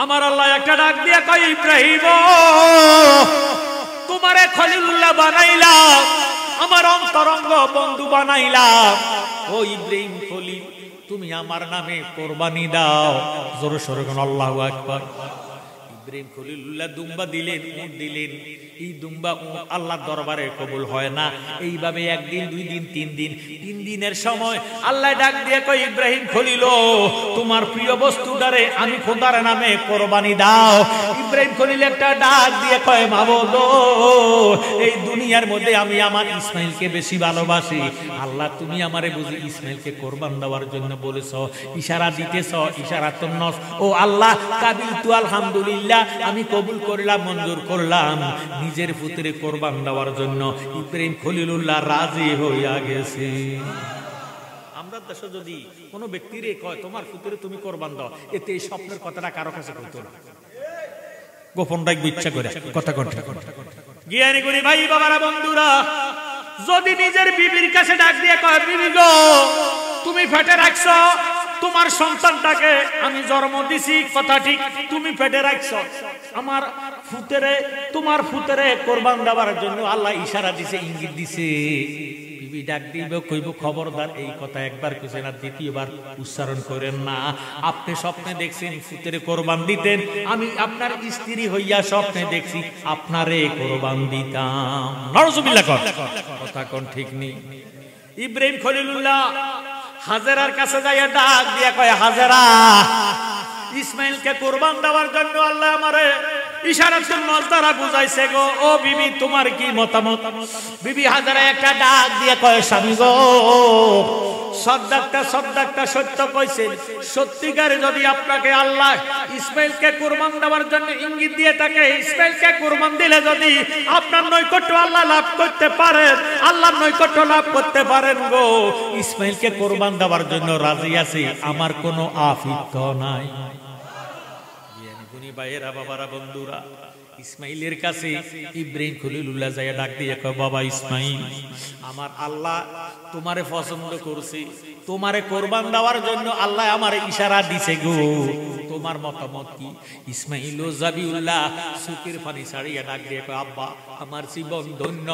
আমার আল্লাহ একটা ডাক দিয়া কয় ইব্রাহিম তোমারে খলিলুল্লাহ বানাইলাম, আমার অন্তরঙ্গ বন্ধু বানাইলাম। ও ইব্রাহিম খলিল, তুমি আমার নামে কোরবানি দাও। জোরে সোরে কোন আল্লাহু আকবার। ইব্রাহিম খলিলুল্লাহ দুম্বা দিলেন, উট দিলেন। এই দুম্বা উট আল্লাহর দরবারে কবুল হয় না। এইভাবে একদিন, 2 দিন, 3 দিন, 3 দিনের সময় আল্লাহ ডাক দিয়ে কয় ইব্রাহিম খলিল তোমার প্রিয় বস্তুটারে আমি খোদার নামে কোরবানি দাও। ইব্রাহিম খলিল একটা ডাক দিয়ে কয় মাবুদ, এই দুনিয়ার মধ্যে আমি আমার ইসমাইলকে বেশি ভালোবাসি। আল্লাহ তুমি আমারে বুঝি ইসমাইলকে কোরবান দেওয়ার জন্য বলেছো, ইশারা দিতেছ, ইশারাতুন নস। ও আল্লাহ কাবিলতু আলহামদুলিল্লাহ, আমি কবুল করলাম, মঞ্জুর করলাম নিজের পুত্রে কোরবান দেওয়ার জন্য। ইব্রাহিম খলিলুল্লাহ রাজি হইয়া গেছে। আমরা দেশে যদি কোনো ব্যক্তিরে কয় তোমার পুত্রে তুমি কোরবান দাও, এতে এই স্বপ্নের কথাটা কারো কাছে কইতো না, গোপন রাখবে ইচ্ছা করে কথা কথা জ্ঞানী করি ভাই বাবারা বন্ধুরা। যদি নিজের বিবির কাছে ডাক দিয়ে কয় বিবি গো তুমি পেটে রাখছো তোমার সন্তানটাকে আমি জন্ম দিছি, কথা ঠিক, তুমি পেটে রাখছো আমার ফুতেরে, তোমার ফুতেরে কোরবান দেওয়ার জন্য আল্লাহ ইশারা দিছে, ইঙ্গিত দিছে। বিবি ডাক দিবে কইব খবরদার এই কথা একবার কইছেন আর দ্বিতীয়বার উচ্চারণ করেন না। আপনি স্বপ্নে দেখছেন ফুতেরে কোরবান দিতেন, আমি আপনার স্ত্রী হইয়া স্বপ্নে দেখছি আপনারে কোরবান দিতাম। নাউজুবিল্লাহ কথা কোন ঠিক নেই। ইব্রাহিম খলিলুল্লাহ হাজেরার কাছে যাইয়া ডাক দিয়া কয় হাজেরা ইসমাইলকে কোরবান দেওয়ার জন্য আল্লাহ আমারে ইশারাতুন নস দ্বারা বুঝাইছে গো। ও বিবি তোমার কি মতামত? বিবি হাজেরা একটা ডাক দিয়া কয় স্বামী গো সদ্দাক্তা সত্য কইছেন, সত্যিকারে যদি আপনাকে আল্লাহ ইসমাইলকে কোরবান দেওয়ার জন্য ইঙ্গিত দিয়ে থাকে, ইসমাইলকে কোরবান দিলে যদি আপনার নৈকট্য আল্লাহ লাভ করতে পারেন, আল্লাহর নৈকট্য লাভ করতে পারেন গো, ইসমাইলকে কোরবান দেওয়ার জন্য রাজি আছি, আমার কোনো আপত্তি নাই। ভাইয়েরা বাবারা বন্ধুরা, ইসমাইলের কাছে ইব্রাহিম খলিলুল্লাহ যাইয়া ডাক দিয়ে কয় বাবা ইসমাইল, আমার আল্লাহ তোমারে পছন্দ করছে, তোমারে কোরবান দেওয়ার জন্য আল্লাহ আমারে ইশারা দিছে গো, তোমার মতামত কি? ইসমাইল ও জাবিউল্লাহ চোখের পানি ছাড়িয়া ডাক দিয়ে কয় আব্বা আমার জীবন ধন্য,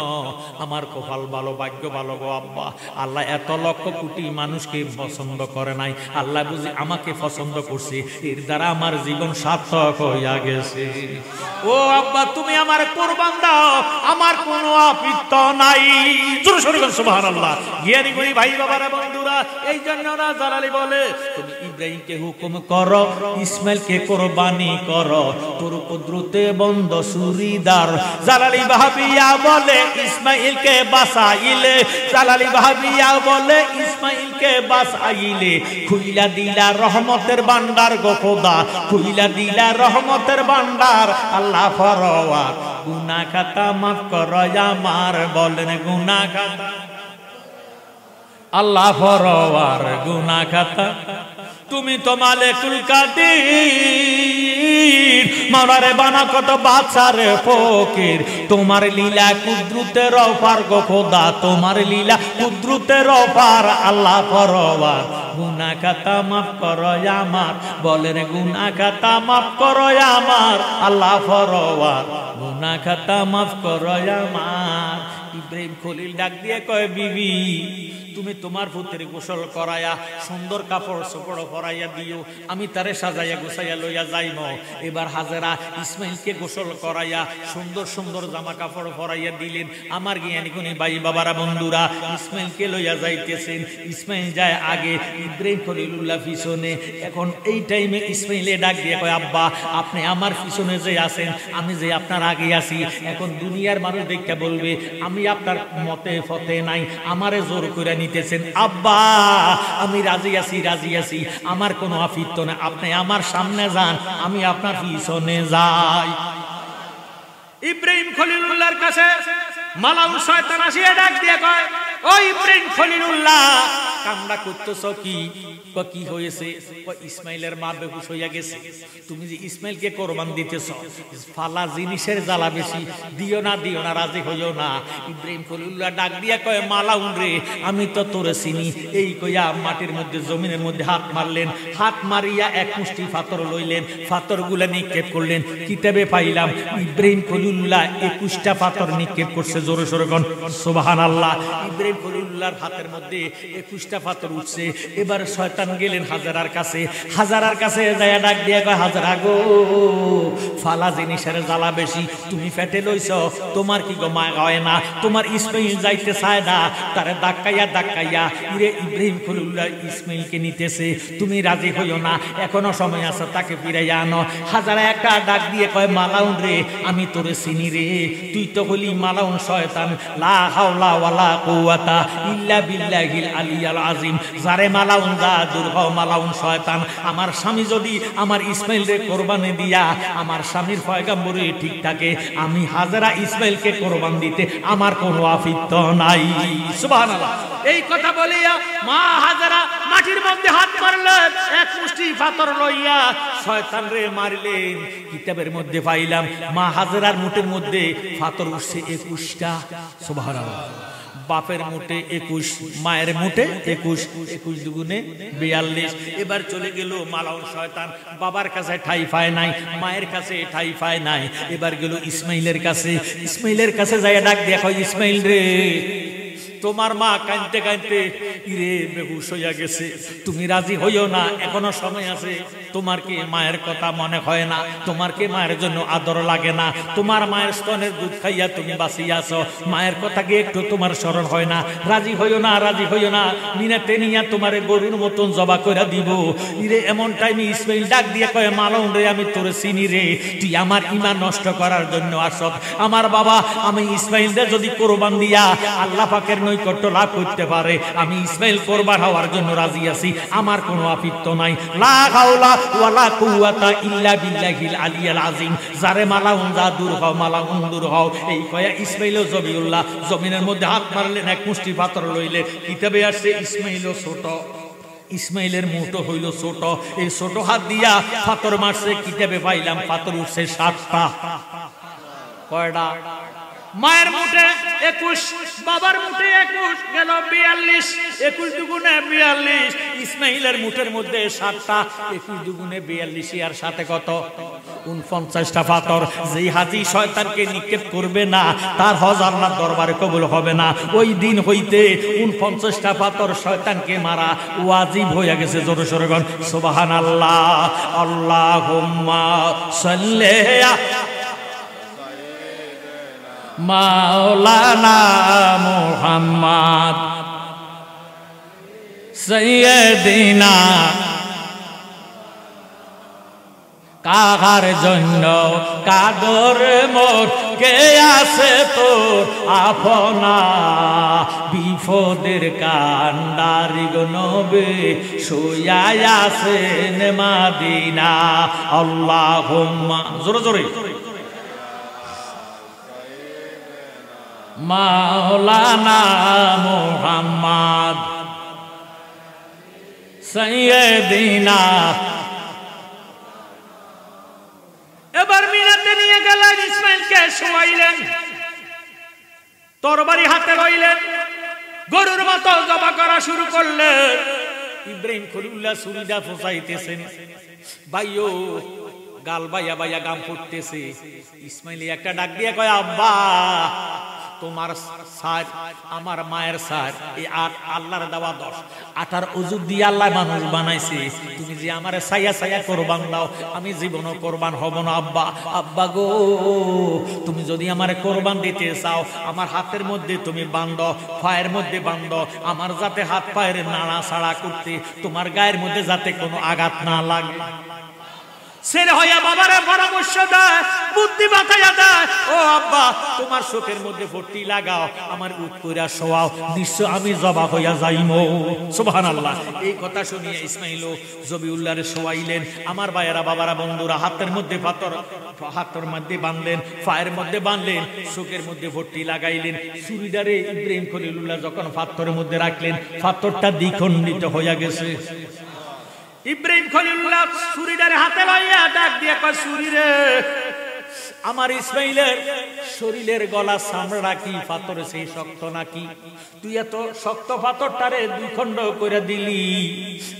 আমার কপাল ভালো, ভাগ্য ভালো গো আব্বা। আল্লাহ এত লক্ষ কোটি মানুষকে পছন্দ করে নাই, আল্লাহ বুঝি আমাকে পছন্দ করছে, এর দ্বারা আমার জীবন সার্থক হইয়া গেছে। ও আব্বা তুমি আমার কোরবান দাও, আমার কোনো আপত্তি নাই। জোরে সোরে বলেন সুবহানাল্লাহ। জ্ঞানী গুণী ভাই বাবারা বন্ধুরা, এই জন্য রাজার আলী বলে তুমি ইব্রাহিমকে হুকুম করো, ইসমাইলকে কোরবানি করো, তোর কুদরতে বন্ধ সুরিদার। জালালি ভাবিয়া বলে ইসমাইলকে বাঁচাইলে, জালালি ভাবিয়া বলে ইসমাইলকে বাঁচাইলে, খুইলা দিলা রহমতের ভান্ডার গো খোদা, খুইলা দিলা রহমতের ভান্ডার। আল্লাহ ফরওয়ার গুনাহ খাতা মাফ করো আমার, বলেন গুনাহ খাতা আল্লাহ ফরওয়ার গুনাহ খাতা। তুমি তো মালিকুল কাদির, মাওলারে বানা কত বাচ্চারে ফকির, তোমার লীলা কুদরতের অপার গো খোদা, তোমার লীলা কুদরতের অপার। আল্লাহ ফরওয়ার গুনাহ খাতা মাফ করো আমার, বলেন গুনাহ খাতা মাফ করো আমার। আল্লাহ ফরওয়ার গুনাহ খাতা মাফ করো আমার। ইব্রাহিম খলিল ডাক দিয়ে কয় বিবি তুমি তোমার পুত্রে গোসল করাইয়া সুন্দর কাপড় চোপড় পরাইয়া দিও, আমি তারে সাজাইয়া গোছাইয়া লইয়া যাইব। এবার হাজেরা ইসমাইলকে গোসল করাইয়া সুন্দর সুন্দর জামা কাপড় পরাইয়া দিলেন। আমার জ্ঞানী গুণী ভাই বাবারা বন্ধুরা, ইসমাইলকে লইয়া যাইতেছেন, ইসমাইল যায় আগে, ইব্রাহিম খলিলুল্লাহ পিছনে। এখন এই টাইমে ইসমাইলে ডাক দিয়ে কয় আব্বা আপনি আমার পিছনে যে আছেন, আমি যে আপনার আগে আছি, এখন দুনিয়ার মানুষ দেখতে বলবে আমি আপনার মতে ফতে নাই, আমারে জোর করে নিতেছেন। আব্বা আমি রাজি আছি, রাজি আছি, আমার কোনো আপত্তি না, আপনি আমার সামনে যান, আমি আপনার পিছনে যাই। ইব্রাহিম খলিলুল্লাহর কাছে মালাউল শয়তান আসিয়া ডাক দিয়ে কয় ও ইব্রাহিম খলিলুল্লাহ কামড়া করতেছ কি? কি হয়েছে? ইসমাইলের মা বেহুশ হইয়া গেছে। তুমি যে ইসমাইলকে কোরবান দিতেছ, ফালা জিনিসের জ্বালা বেশি, দিও না রাজি হইও না। ইব্রাহিম খলিলুল্লাহ ডাক দিয়া কয় মালাউন রে, আমি তো তোরে চিনি। এই কইয়া মাটির মধ্যে জমিনের মধ্যে হাত মারলেন, হাত মারিয়া এক মুষ্টি পাথর লইলেন, পাথরগুলা নিক্ষেপ করলেন। কিতাবে পাইলাম ইব্রাহিম খলিলুল্লাহ 21টা পাথর নিক্ষেপ করছে। জোরে সোরে কোন সুবহানাল্লাহ। ইব্রাহিম খলিলুল্লাহর হাতের মধ্যে 21টা পাথর উঠছে। এবার শয়তান গেলেন হাজারার কাছে, হাজারার কাছে যায়া ডাক দিয়া কয় হাজারা গো, ফালা জিনিসের জ্বালা বেশি, তুমি ফেটে লইছ, তোমার কি গো মায়া হয় না? তোমার ইসমাইল যাইতে চায় না, তারে ধাক্কাইয়া ইরে ইব্রাহিম খলিলুল্লাহ ইসমাইলকে নিতেছে, তুমি রাজি হইও না, এখনো সময় আছে, তাকে ফিরাইয়া আনো। হাজারা একটা ডাক দিয়ে কয় মালাউন রে, আমি তোরে চিনি রে, তুই তো হলি মালাউন শয়তান, লা হাওলা ওয়ালা কুওয়াতা ইল্লা বিল্লাহিল আলিয়্যিল আযীম। যারে মালাউন যা দূর হও, মালাউন শয়তান। আমার স্বামী যদি আমার ইসমাইল রে কোরবানি দিয়া আমার স্বামীর পয়গাম্বরে ঠিক থাকে, আমি হাজারা ইসমাইলকে কোরবান দিতে আমার কোনো আপত্তি নাই। সুবহানাল্লাহ। এই কথা বলিয়া মা হাজারা মাটির মধ্যে হাত মারলেন, এক মুষ্টি পাথর লইয়া শয়তান রে মারলেন। কিতাবের মধ্যে পাইলাম মা হাজারার মুঠের মধ্যে পাথর উঠছে 21টা। সুবহানাল্লাহ। বাপের মুঠে 21, মায়ের মুঠে 21, 21 দুগুণে 42। এবার চলে গেল মালাউন শয়তান, বাবার কাছে ঠাই পায় নাই, মায়ের কাছে ঠাই পায় নাই। এবার গেল ইসমাইলের কাছে, ইসমাইলের কাছে যাইয়া ডাক দেখো, ইসমাইল রে, তোমার মা কাঁদতে কাঁদতে ইরে বেহুশ হইয়া গেছে, তুমি রাজি হইও না, এখনো সময় আছে। তোমার কি মায়ের কথা মনে হয় না? তোমার কি মায়ের জন্য আদর লাগে না? তোমার মায়ের স্তনের দুধ খাইয়া তুমি বাঁচিয়ে আছো, মায়ের কথা কি একটু তোমার স্মরণ হয় না? রাজি হইও না, রাজি হইও না, মিনাতে নিয়া তোমারে গরুর মতন জবা করে দিব। ইরে এমন টাইমে ইসমাইল ডাক দিয়ে কয় মালাউন রে, আমি তোরে চিনি রে, তুই আমার ঈমান নষ্ট করার জন্য আসব। আমার বাবা, আমি ইসমাইল রে যদি কোরবান দিয়া আল্লাহ পাকের নৈকট্য লাভ করতে পারে, আমি ইসমাইল কোরবান হওয়ার জন্য রাজি আছি, আমার কোনো আপত্তি নাই। লা হাওলা ওয়ালা কুওয়াতা ইল্লা বিল্লাহিল আলিয়্যিল আযীম। যারে মালাউন যা দূর হও, মালাউন দূর হও। এই কয়া ইসমাইল ও জবিউল্লাহ জমিনের মধ্যে হাত মারলেন, এক মুষ্টি পাথর লইলেন। কিতাবে আসছে ইসমাইল ছোট, ইসমাইলের মুঠো হইল ছোট, এই ছোট হাত দিয়া পাথর মারছে। কিতাবে পাইলাম পাথর উঠছে 7টা। কয়টা? মায়ের মুঠে 21, বাবার মুঠে 21, গেল 42, 21 দুগুণে 42। ইসমাইলের মুঠের মধ্যে 7টা, 21 দুগুণে 42, আর সাথে কত? 49টা পাথর। যেই হাজি শয়তানকে নিক্ষেপ করবে না, তার হজ আল্লাহর দরবারে কবুল হবে না। ওই দিন হইতে 49টা পাথর শয়তানকে মারা ওয়াজিব হয়ে গেছে। জোরে সোরে বল সুবহানাল্লাহ। আল্লাহুম্মা সাল্লি মাওলানা মুহাম্মদ সাইয়্যিদিনা। কাহার জন্য কাদর মোর, কে আছে তোর আপনা? বিপদের কান্ডারি গো নবী শুইয়া আছেন মাদিনা। আল্লাহুম্মা, জোরে জোরে, মাওলানা মুহাম্মদ সাইয়্যিদিনা। এবার মিনাতে নিয়ে গেলেন, ইসমাইলকে শোয়াইলেন, তরবারি হাতে লইলেন, গরুর মতো জবা করা শুরু করলেন। ইব্রাহিম খলিলুল্লাহ ছুরিটা ফোঁসাইতেছেন, ভাইও গাল বাইয়া বাইয়া গাম ফুটতেছে। ইসমাইল একটা ডাক দিয়ে কয়, আব্বা, তোমার সার আমার মায়ের সার, এই আল্লাহর দেওয়া 10 আটার ওজুর দিয়ে আল্লাহ মানুষ বানাইছে। তুমি যে আমার ছায়া ছায়া কোরবান দাও, আমি জীবনও কোরবান হব না। আব্বা, আব্বা গো, তুমি যদি আমার কোরবান দিতে চাও, আমার হাতের মধ্যে তুমি বান্ধ, পায়ের মধ্যে বান্ধ, আমার যাতে হাত পায়ের নাড়া ছাড়া করতে, তোমার গায়ের মধ্যে যাতে কোনো আঘাত না লাগে। ছেলে হইয়া বাবারে পরামর্শ দেয়, বুদ্ধি বাতাইয়া দেয়, ও আব্বা তোমার চোখের মধ্যে পট্টি লাগাও, আমার উট কইরা শোয়াও, নিশ্চয় আমি জবা হইয়া যাইমু। সুবহানাল্লাহ। এই কথা শুনিয়ে ইসমাইল জবিউল্লাহরে শোয়াইলেন। আমার ভাইয়েরা বাবারা বন্ধুরা, হাতের মধ্যে পাথর, হাতের মধ্যে বাঁধলেন, পায়ের মধ্যে বাঁধলেন, চোখের মধ্যে পট্টি লাগাইলেন। ছুরিটারে ইব্রাহিম খলিলুল্লাহ যখন পাথরের মধ্যে রাখলেন, পাথরটা দ্বিখণ্ডিত হইয়া গেছে। ইব্রাহিম খলিলুল্লাহ ছুরিটারে হাতে লইয়া ডাক দিয়ে কয়, ছুরি রে, আমার ইসমাইলের শরীরের গলা চামড়া কি পাথরে সেই শক্ত নাকি? তুই এত শক্ত পাথরটারে দুই খণ্ড করে দিলি,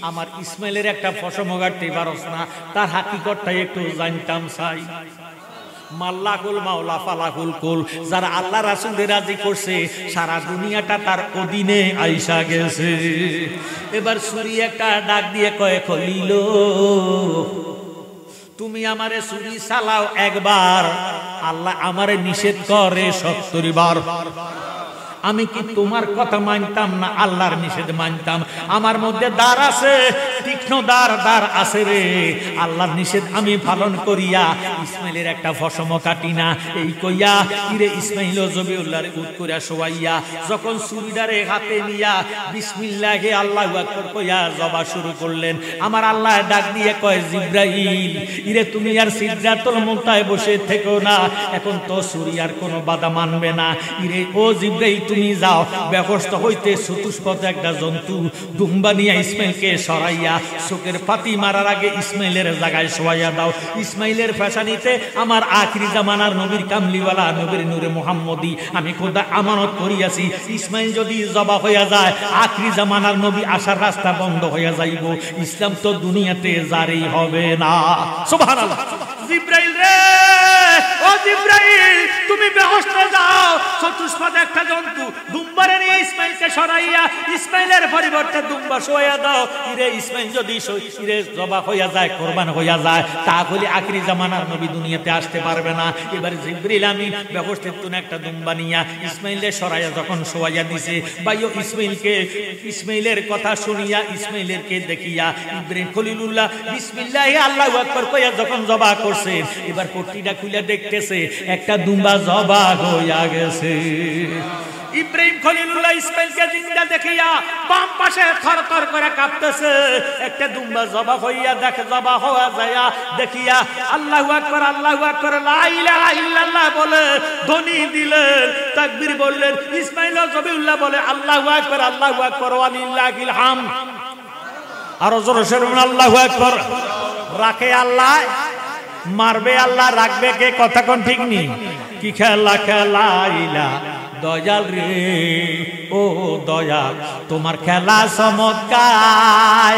আমার ইসমাইলের একটা পশম গাড়তে পারস না, তার হাকিকতটা একটু জানতাম চাই। মাল্লাকুল মাওলা ফালাকুল কুল, যারা আল্লাহ রাসূলকে রাজি করছে সারা দুনিয়াটা তার অধীনে আইসা গেছে। এবার ছুরি একটা ডাক দিয়ে কয়, খলিল তুমি আমারে ছুরি চালাও একবার, আল্লাহ আমারে নিষেধ করে ৭০ বার। আমি কি তোমার কথা মানতাম না আল্লাহর নিষেধ মানতাম? আমার মধ্যে দ্বার আছে, তীক্ষ্ণ দ্বার আছে রে, আল্লাহর নিষেধ আমি পালন করিয়া ইসমাইলের একটা ফসম কাটি না। এই কইয়া ইরে ইসমাইল জবিউল্লাহর উট কইরা শোয়াইয়া যখন ছুরিটারে হাতে নিয়া বিসমিল্লাহি আল্লাহু আকবার কইয়া জবা শুরু করলেন, আমার আল্লাহ ডাক দিয়ে কয়, জিবরাইল ইরে তুমি আর সিদরাতুল মুনতাহায় বসে থেকো না, এখন তো ছুরি আর কোনো বাধা মানবে না। ইরে ও জিবরাইল তুমি যাও, ব্যবস্থা হইতে চতুষ্পদ একটা জন্তু দুম্বা নিয়ে ইসমাইলকে সরাইয়া চোখের পাতি মারার আগে ইসমাইলের জায়গায় শোয়াইয়া দাও। ইসমাইলের ফ্যাশানিতে আমার আখিরি জামানার নবীর কামলিওয়ালা নবীর নূরে মুহাম্মদী আমি খোদা আমানত করিয়াছি, ইসমাইল যদি জবা হইয়া যায় আখিরি জামানার নবী আসার রাস্তা বন্ধ হইয়া যাইব, ইসলাম তো দুনিয়াতে জারি হবে না। সুবহানাল্লাহ। জিবরাইল রে, ও জিবরাইল তুমি ব্যবস্থা যাও, চতুষ্পদ একটা জন্তু দুম্বারে নিয়ে ইসমাইলকে সরাইয়া ইসমাইলের পরিবর্তে দুম্বা শোয়া দাও। ইরে ইসমাইল যদি ইরে জবা হইয়া যায়, কোরবান হইয়া যায়, তাহলে আখিরি জামানার নবী দুনিয়াতে আসতে পারবে না। এবার জিবরিল আমিন ব্যবস্থিত একটা দুম্বা নিয়া ইসমাইলের সরাইয়া যখন শোয়াইয়া দিছে, ভাইও ইসমাইলের কথা শুনিয়া ইসমাইলেরকে দেখিয়া ইব্রাহিম খলিলুল্লাহ বিসমিল্লাহি আল্লাহু আকবার কইয়া যখন জবা করছে, এবার পট্টিটা খুলে দেখতেছে একটা দুম্বা জবা হইয়া গেছে। ইব্রাহিম খলিলুল্লাহ ইসমাইলকে জিন্দা দেখিয়া বাম পাশে থরথর করে কাঁপতেছে, একটা দুম্বা জবা হইয়া দেখে জবা হওয়া যায়া দেখিয়া আল্লাহু আকবার লা ইলাহা ইল্লাল্লাহ বলে ধ্বনি দিলেন, তাকবীর বললেন। ইসমাইল জবিউল্লাহ বলে আল্লাহু আকবার ওয়া লিল্লাহিল হামদ। আর জোরে বলুন আল্লাহু আকবার। রাখে আল্লাহ, মারবে আল্লাহ, রাখবে কে? কথা কোন ঠিক নি? কি খেলা খেলাইলা দয়াল রে, ও দয়াল তোমার খেলা চমৎকার,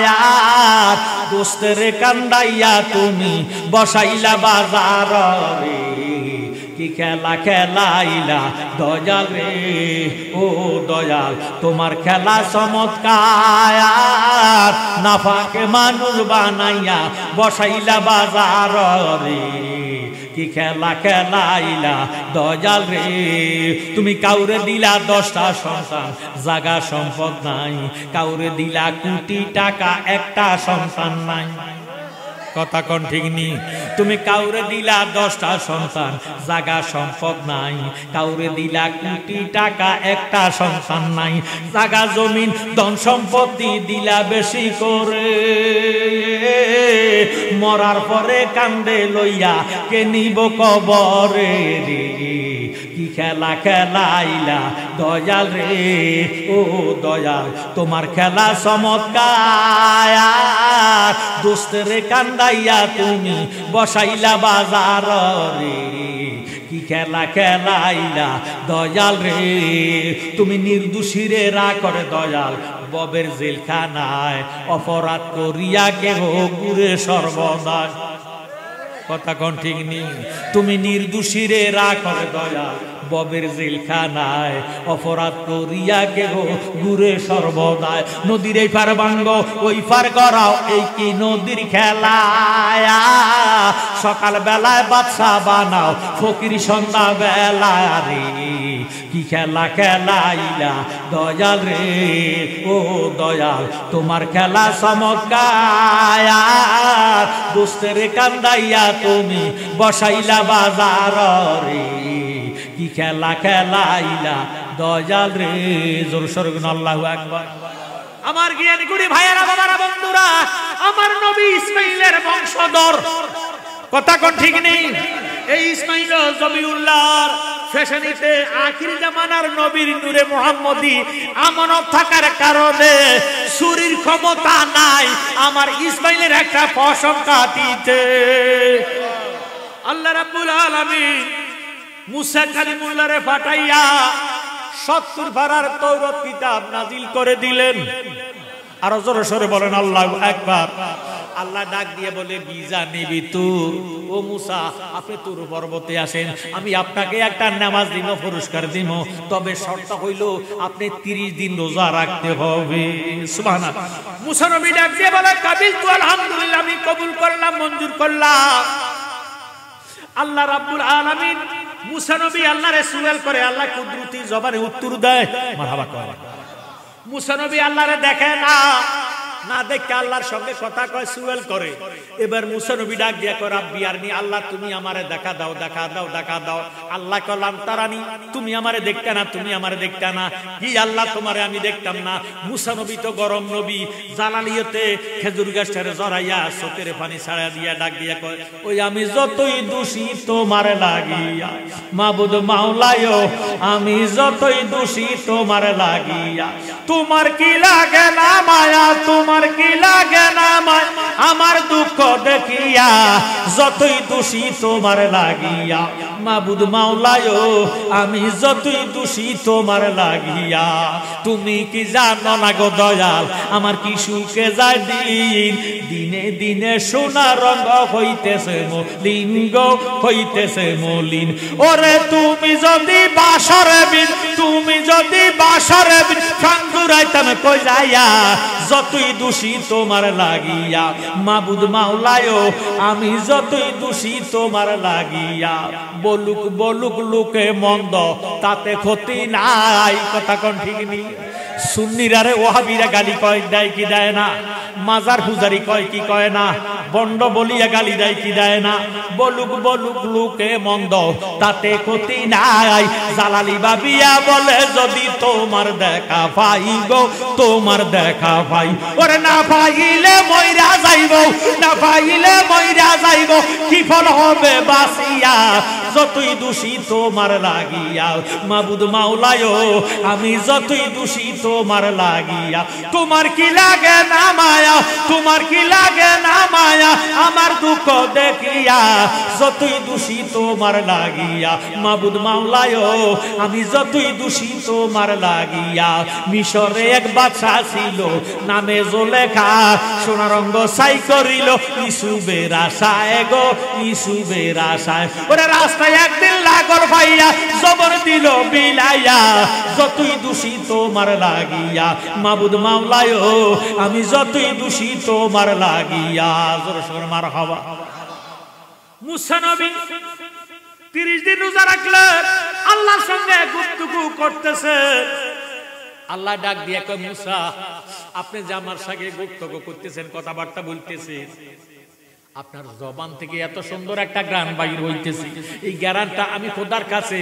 দোস্তের কান্দাইয়া তুমি বসাইলা বাজার রে, কি খেলা খেলাইলা দয়াল রে, ও দয়াল তোমার খেলা চমৎকার, নাফাকে মানুষ বানাইয়া বসাইলা বাজার রে, কি খেলা খেলাইলা দয়াল রে, তুমি কাউরে দিলা 10টা সন্তান, জাগা সম্পদ নাই, কাউরে দিলা কোটি টাকা, একটা সন্তান নাই। কথা কোন ঠিক নি? তুমি কাউরে দিলা 10টা সন্তান, জাগা সম্পদ নাই, কাউরে দিলা কোটি টাকা, একটা সন্তান নাই, জাগা জমিন ধন সম্পত্তি দিলা বেশি করে, মরার পরে কান্দে লইয়া কে নিব কবরে রে, কি খেলা খেলাইলা দয়াল রে, ও দয়াল তোমার খেলা চমৎকার, দোস্তের কান্দাইয়া তুমি বসাইলা বাজার রে, কি খেলা খেলাইলা দয়াল রে, তুমি নির্দোষীরে রাখরে দয়াল ববের জেলখানায়, অপরাধ করিয়া কেহ ঘুরে সর্বদা। কথা কোন ঠিক নি? তুমি নির্দোষীরে রাখরে দয়াল ববের জেলখানায়, অপরাধ করিয়া কেহ ঘুরে সর্বদায়, নদীর এই পার ভাঙ্গ ওই পার করাও, এই কি নদীর খেলা, সকাল বেলায় বাদশা বানাও ফকির সন্ধ্যা বেলা রে, কি খেলা খেলাইলা দয়াল রে ও দয়াল তোমার খেলা চমৎকার দোস্তের কান্দাইয়া তুমি বসাইলা বাজার রে কি খেলা খেলাইলা দয়াল রে জোর সরগুন আল্লাহু আকবার আমার জ্ঞানী গুণী ভাইয়েরা বাবারা বন্ধুরা আমার নবী ইসমাইলের বংশধর কথা কোন ঠিক নেই এই ইসমাইল জবিউল্লাহর ফ্যাশনিতে আখির জামানার নবীর নূরে মুহাম্মদী আমানত থাকার কারণে সুরির ক্ষমতা নাই আমার ইসমাইলের একটা প্রশংসা দিতে আল্লাহ রাব্বুল আলামিন মুসা কালিমুল্লাহরে পাঠাইয়া 70 পারার তাওরাত কিতাব নাজিল করে দিলেন আর জোরে সরে বলেন আল্লাহু আকবার আল্লাহ ডাক দিয়ে বলে বিজা নিবি তুর ও মুসা আপনি তুর পর্বতে আসেন আমি আপনাকে একটা নামাজ দিব পুরস্কার দিব তবে শর্ত হইল আপনি 30 দিন রোজা রাখতে হবে সুবহানাল্লাহ মুসা নবী ডাক দিয়ে বলে কাবিল তু আলহামদুলিল্লাহ আমি কবুল করলাম মঞ্জুর করলাম আল্লাহ রাব্বুল আলামিন মুসা নবী আল্লাহর সুয়েল করে আল্লাহ কুদরতি জবানে উত্তর দেয় মারহাবা কয় মুসা নবী আল্লাহরে দেখে না দেখে আল্লাহর সঙ্গে কথা কয় সুয়েল করে এবার মুসা নবী ডাক দিয়া কয় রাব্বি আরনি আল্লাহ তুমি আমারে দেখা দাও আল্লাহ কলাম তারানি তুমি আমারে দেখতে না কি আল্লাহ তোমারে আমি দেখতাম না মুসা নবী তো গরম নবী জালালিয়তে খেজুর গাছটারে জড়াইয়া চোখের পানি ছাড়া দিয়া ডাক দিয়া কয় ওই আমি যতই দোষী তোমারে লাগিয়া মাবুদ মাওলায়ো আমি যতই দোষী তোমারে লাগিয়া তোমার কি লাগে না মায়া তোমার কি লাগে না মায়া আমার দুঃখ দেখিয়া যতই দোষী তোমার লাগিয়া মাবুদ মাওলায়ো আমি যতই দোষী তোমার লাগিয়া তুমি কি জানো না গো দয়াল আমার কি সুখে যায় দিন দিনে দিনে সোনা রঙ হইতেছে মলিন হইতেছে মলিন ওরে তুমি যদি বাসরে বিন ফাঙ্গুরাইতাম কই যাইয়া যতই দোষী তোমার লাগিয়া মাবুদ মাওলায়ো আমি যতই দোষী তোমার লাগিয়া বলুক লোকে মন্দ তাতে ক্ষতি নাই কথা কোন ঠিক নেই সুন্নিরা রে ওয়াহাবিরা গালি কয় দেয় কি দেয় না মাজার পূজারি কয় কি কয় না বন্ড বলিয়া গালি দেয় কি দেয় না বলুক লোকে মন্দ তাতে ক্ষতি নাই জালালি বাবিয়া বলে যদি তোমার দেখা পাই গো তোমার দেখা পাই ওরে না পাইলে মইরা যাইব কি ফল হবে বাসিয়া যতই দোষী তোমার লাগিয়া মাবুদ মাওলায়ো আমি যতই দোষী তোমার লাগিয়া তোমার কি লাগে না মায়া আমার দুঃখ দেখিয়া যতই দোষী তোমার লাগিয়া মাবুদ মাওলায়ো আমি যতই দোষী তোমার লাগিয়া মিশরে এক বাদশা ছিল নামে জুলেখা সোনা রঙ ছাই করিল ইসুবের আশায় ওরে রাস্তায় একদিন লাগল ভাইয়া জবর দিল বিলাইয়া যতই দোষী তোমার লাগিয়া মাবুদ মাওলায়ো আমি যতই দোষী তোমার লাগিয়া জোরে সোরে মারহাবা মুসা নবী 30 দিন রোজা রাখলেন আল্লাহর সঙ্গে গুপ্তগু করতেছে আল্লাহ ডাক দিয়ে কয় মুসা আপনি যে আমার সঙ্গে গুপ্তগু করতেছেন কথাবার্তা বলতেছেন আপনার জবান থেকে এত সুন্দর একটা গান বাইর হইতেছে এই গানটা আমি খোদার কাছে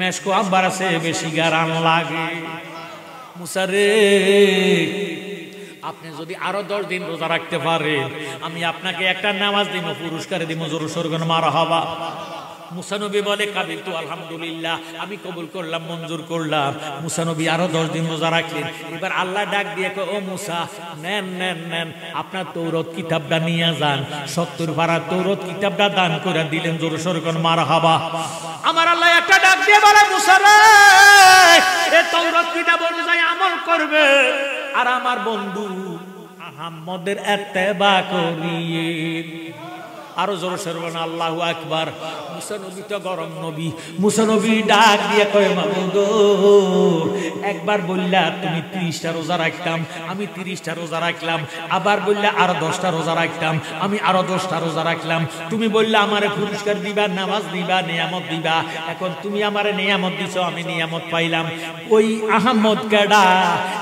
মেশকো আম্বার আছে বেশি গান লাগে মুসা রে আপনি যদি আরো 10 দিন রোজা রাখতে পারেন আমি আপনাকে একটা নামাজ দিব পুরস্কার দিব জোরে সরগন মারহাবা মুসা নবী বলে কাবিল তু আলহামদুলিল্লাহ আমি কবুল করলাম মঞ্জুর করলাম মুসা নবী আরো 10 দিন রোজা রাখলেন এবার আল্লাহ ডাক দিয়ে কয় ও মুসা নেন আপনার তৌরাত কিতাবটা নিয়ে যান 70 পারা তৌরাত কিতাবটা দান করে দিলেন জোরে সরগন মারহাবা আমার আল্লাহ একটা ডাক দিয়ে বলে মুসা রে এই তৌরাত কিতাব অনুযায়ী আমল করবে আর আমার বন্ধু আহমদের ইত্তেবা করিয়ে আরো জোরে সরে বলেন আল্লাহু আকবার। মুসা নবী তো গরম নবী, মুসা নবী ডাক দিয়ে কয় মাবুদ একবার বললা তুমি 30টা রোজা রাখতাম, আমি 30টা রোজা রাখলাম। আবার বললা আরো 10টা রোজা রাখতাম, আমি আরো 10টা রোজা রাখলাম। তুমি বললা আমারে পুরস্কার দিবা, নামাজ দিবা, নিয়ামত দিবা। এখন তুমি আমারে নিয়ামত দিছো, আমি নিয়ামত পাইলাম। ওই আহমদ কেডা?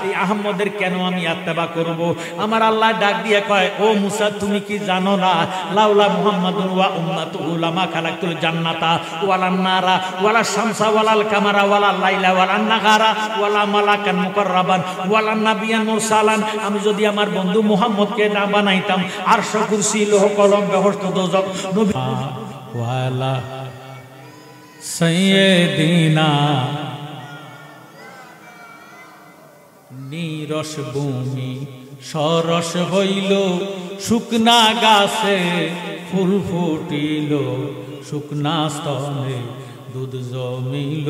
এই আহমদের কেন আমি ইত্তেবা করব? আমার আল্লাহ ডাক দিয়ে কয় ও মুসা তুমি কি জানো না লাউলা মুহাম্মাদুন ওয়া উম্মাতুহু লামা খালাকতুল জান্নাতা ওয়ালান নারা ওয়ালা শামসা ওয়ালাল কামারা ওয়ালা লাইলা ওয়ালান নাহারা ওয়ালা মালাকান মুকাররাবান ওয়ালান নাবিয়ান মুরসালান। আমি যদি আমার বন্ধু মুহাম্মদকে না বানাইতাম আরশ কুরসি লৌহ কলম বেহেশত দোজখ নবী ওয়ালা সাইয়্যিদিনা নিরস ভূমি সরস হইল, শুকনা গাছে ফুল ফুটিল, শুকনা স্তনে দুধ জমিল,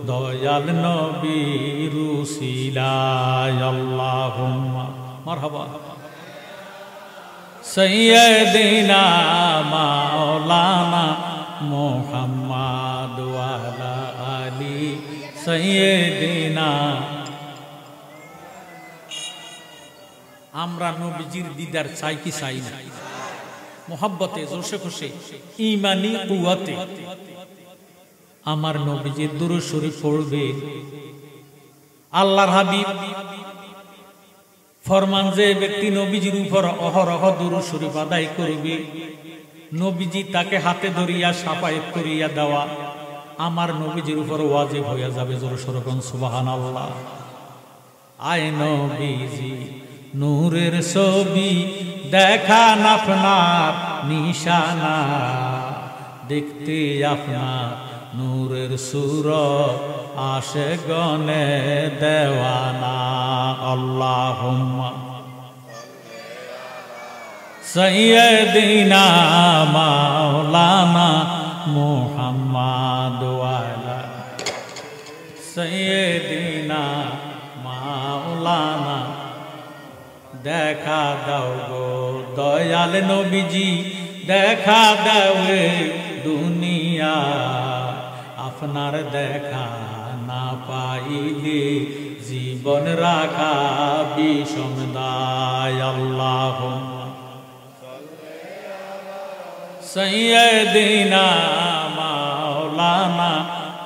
দয়াল নবীর উসিলায় আল্লাহুম্মা মারহাবা সাইয়্যিদিনা মাওলানা মুহাম্মদ ওয়া আলা আলি সাইয়্যিদিনা। আমরা নবীজির দিদার চাই কি চাই না? মোহাব্বতে জোশে খুশি ঈমানি কুওয়াতে আমার নবীজির দুরূদ শরীফ পড়বে। আল্লাহর হাবিব ফরমান যে ব্যক্তি নবীজির উপর অহরহ দুরূদ শরীফ আদায় করবে, নবীজি তাকে হাতে ধরিয়া শাফায়াত করিয়া দেওয়া আমার নবীজির উপর ওয়াজিব হইয়া যাবে। জোরে সোরে কোন সুবহানাল্লাহ। আয় নবীজি নূরের ছবি দেখান আপনার নিশানা, দেখতে আপনার নূরের সূরত আশিকগণে দেওয়ানা। আল্লাহুম্মা সাইয়্যিদিনা মাওলানা মুহাম্মদ ওয়া আলা সাইয়্যিদিনা মাওলানা। দেখা দাও গো দয়াল নবীজি, দেখা দাও দুনিয়া, আপনার দেখা না পাইলে জীবন রাখা বিষম দায়। আল্লাহুম্মা সাইয়্যিদিনা মাওলানা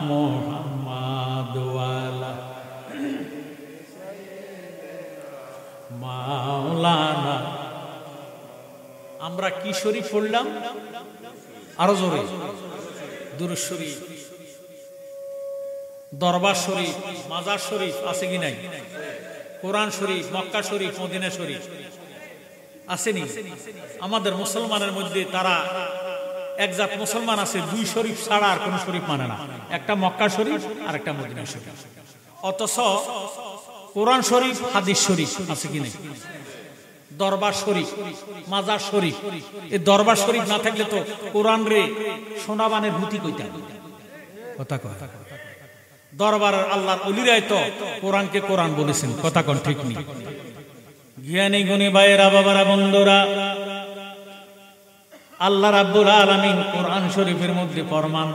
মুহাম্মদ ওয়া আলা মাওলানা। আমরা কি শরীফ পড়লাম? আরো জোরে দুরূদ শরীফ, দরবার শরীফ, মাজার শরীফ আছে কি নাই? কোরআন শরীফ, মক্কা শরীফ, মদিনা শরীফ আসেনি? আমাদের মুসলমানের মধ্যে তারা একজাত মুসলমান আছে দুই শরীফ ছাড়া আর কোন শরীফ মানে না, একটা মক্কা শরীফ আর একটা মদিনা শরীফ। অথচ কোরআন শরীফ, হাদিস শরীফ আছে কি নাই? দরবার শরীফ, মাজার শরীফ। এই দরবার শরীফ না থাকলে তো কোরআন রে শোনাবানের ভূতি কইতা কথা কয়। দরবারের আল্লাহর ওলিরাই তো কোরআনকে কোরআন বলেছেন, কথা কোন ঠিক নেই। জ্ঞানী গুণী ভাইয়েরা, বাবারা, বন্ধুরা, আল্লাহ রাব্বুল আলামিন কোরআন শরীফের মধ্যে ফরমান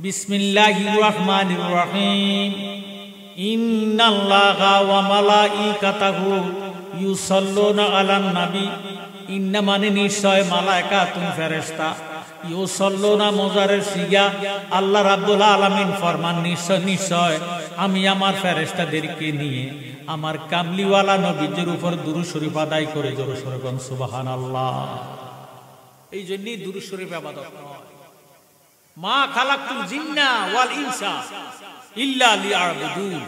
বিসমিল্লাহির রহমানির রহিম ইন্নাল্লাহা ওয়া মালাইকাতাহু ইউসাল্লুনা আলান নবী। ইন্না মানে নিশ্চয়, মালায়েকাতুন ফেরেশতা, ইউসাল্লুনা মুজারের সিগা। আল্লাহ রাব্বুল আলামিন ফরমান নিশ্চয় নিশ্চয় আমি আমার ফেরেশতাদেরকে নিয়ে আমার কামলিওয়ালা নবীজির উপর দুরূদ শরীফ আদায় করে। জোরে সোরে বলুন সুবহানাল্লাহ। এই জন্যই দুরূদ শরীফ ইবাদত নয়। মা খালাকতুল জিন্না ওয়াল ইনসা ইল্লা লিয়াবুদুন।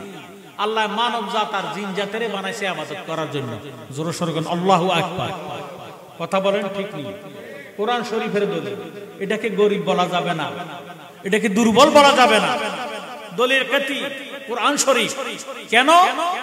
আল্লাহ মানব জাত আর জিন জাতেরে বানাইছে ইবাদত করার জন্য। জোরে সোরে বলুন আল্লাহু আকবার। কথা বলেন ঠিক নেই? কোরআন শরীফের দলিল। এটাকে গরীব বলা যাবে না, এটাকে দুর্বল বলা যাবে না। দলিল কাতি কোরআন শরীফ। কেন?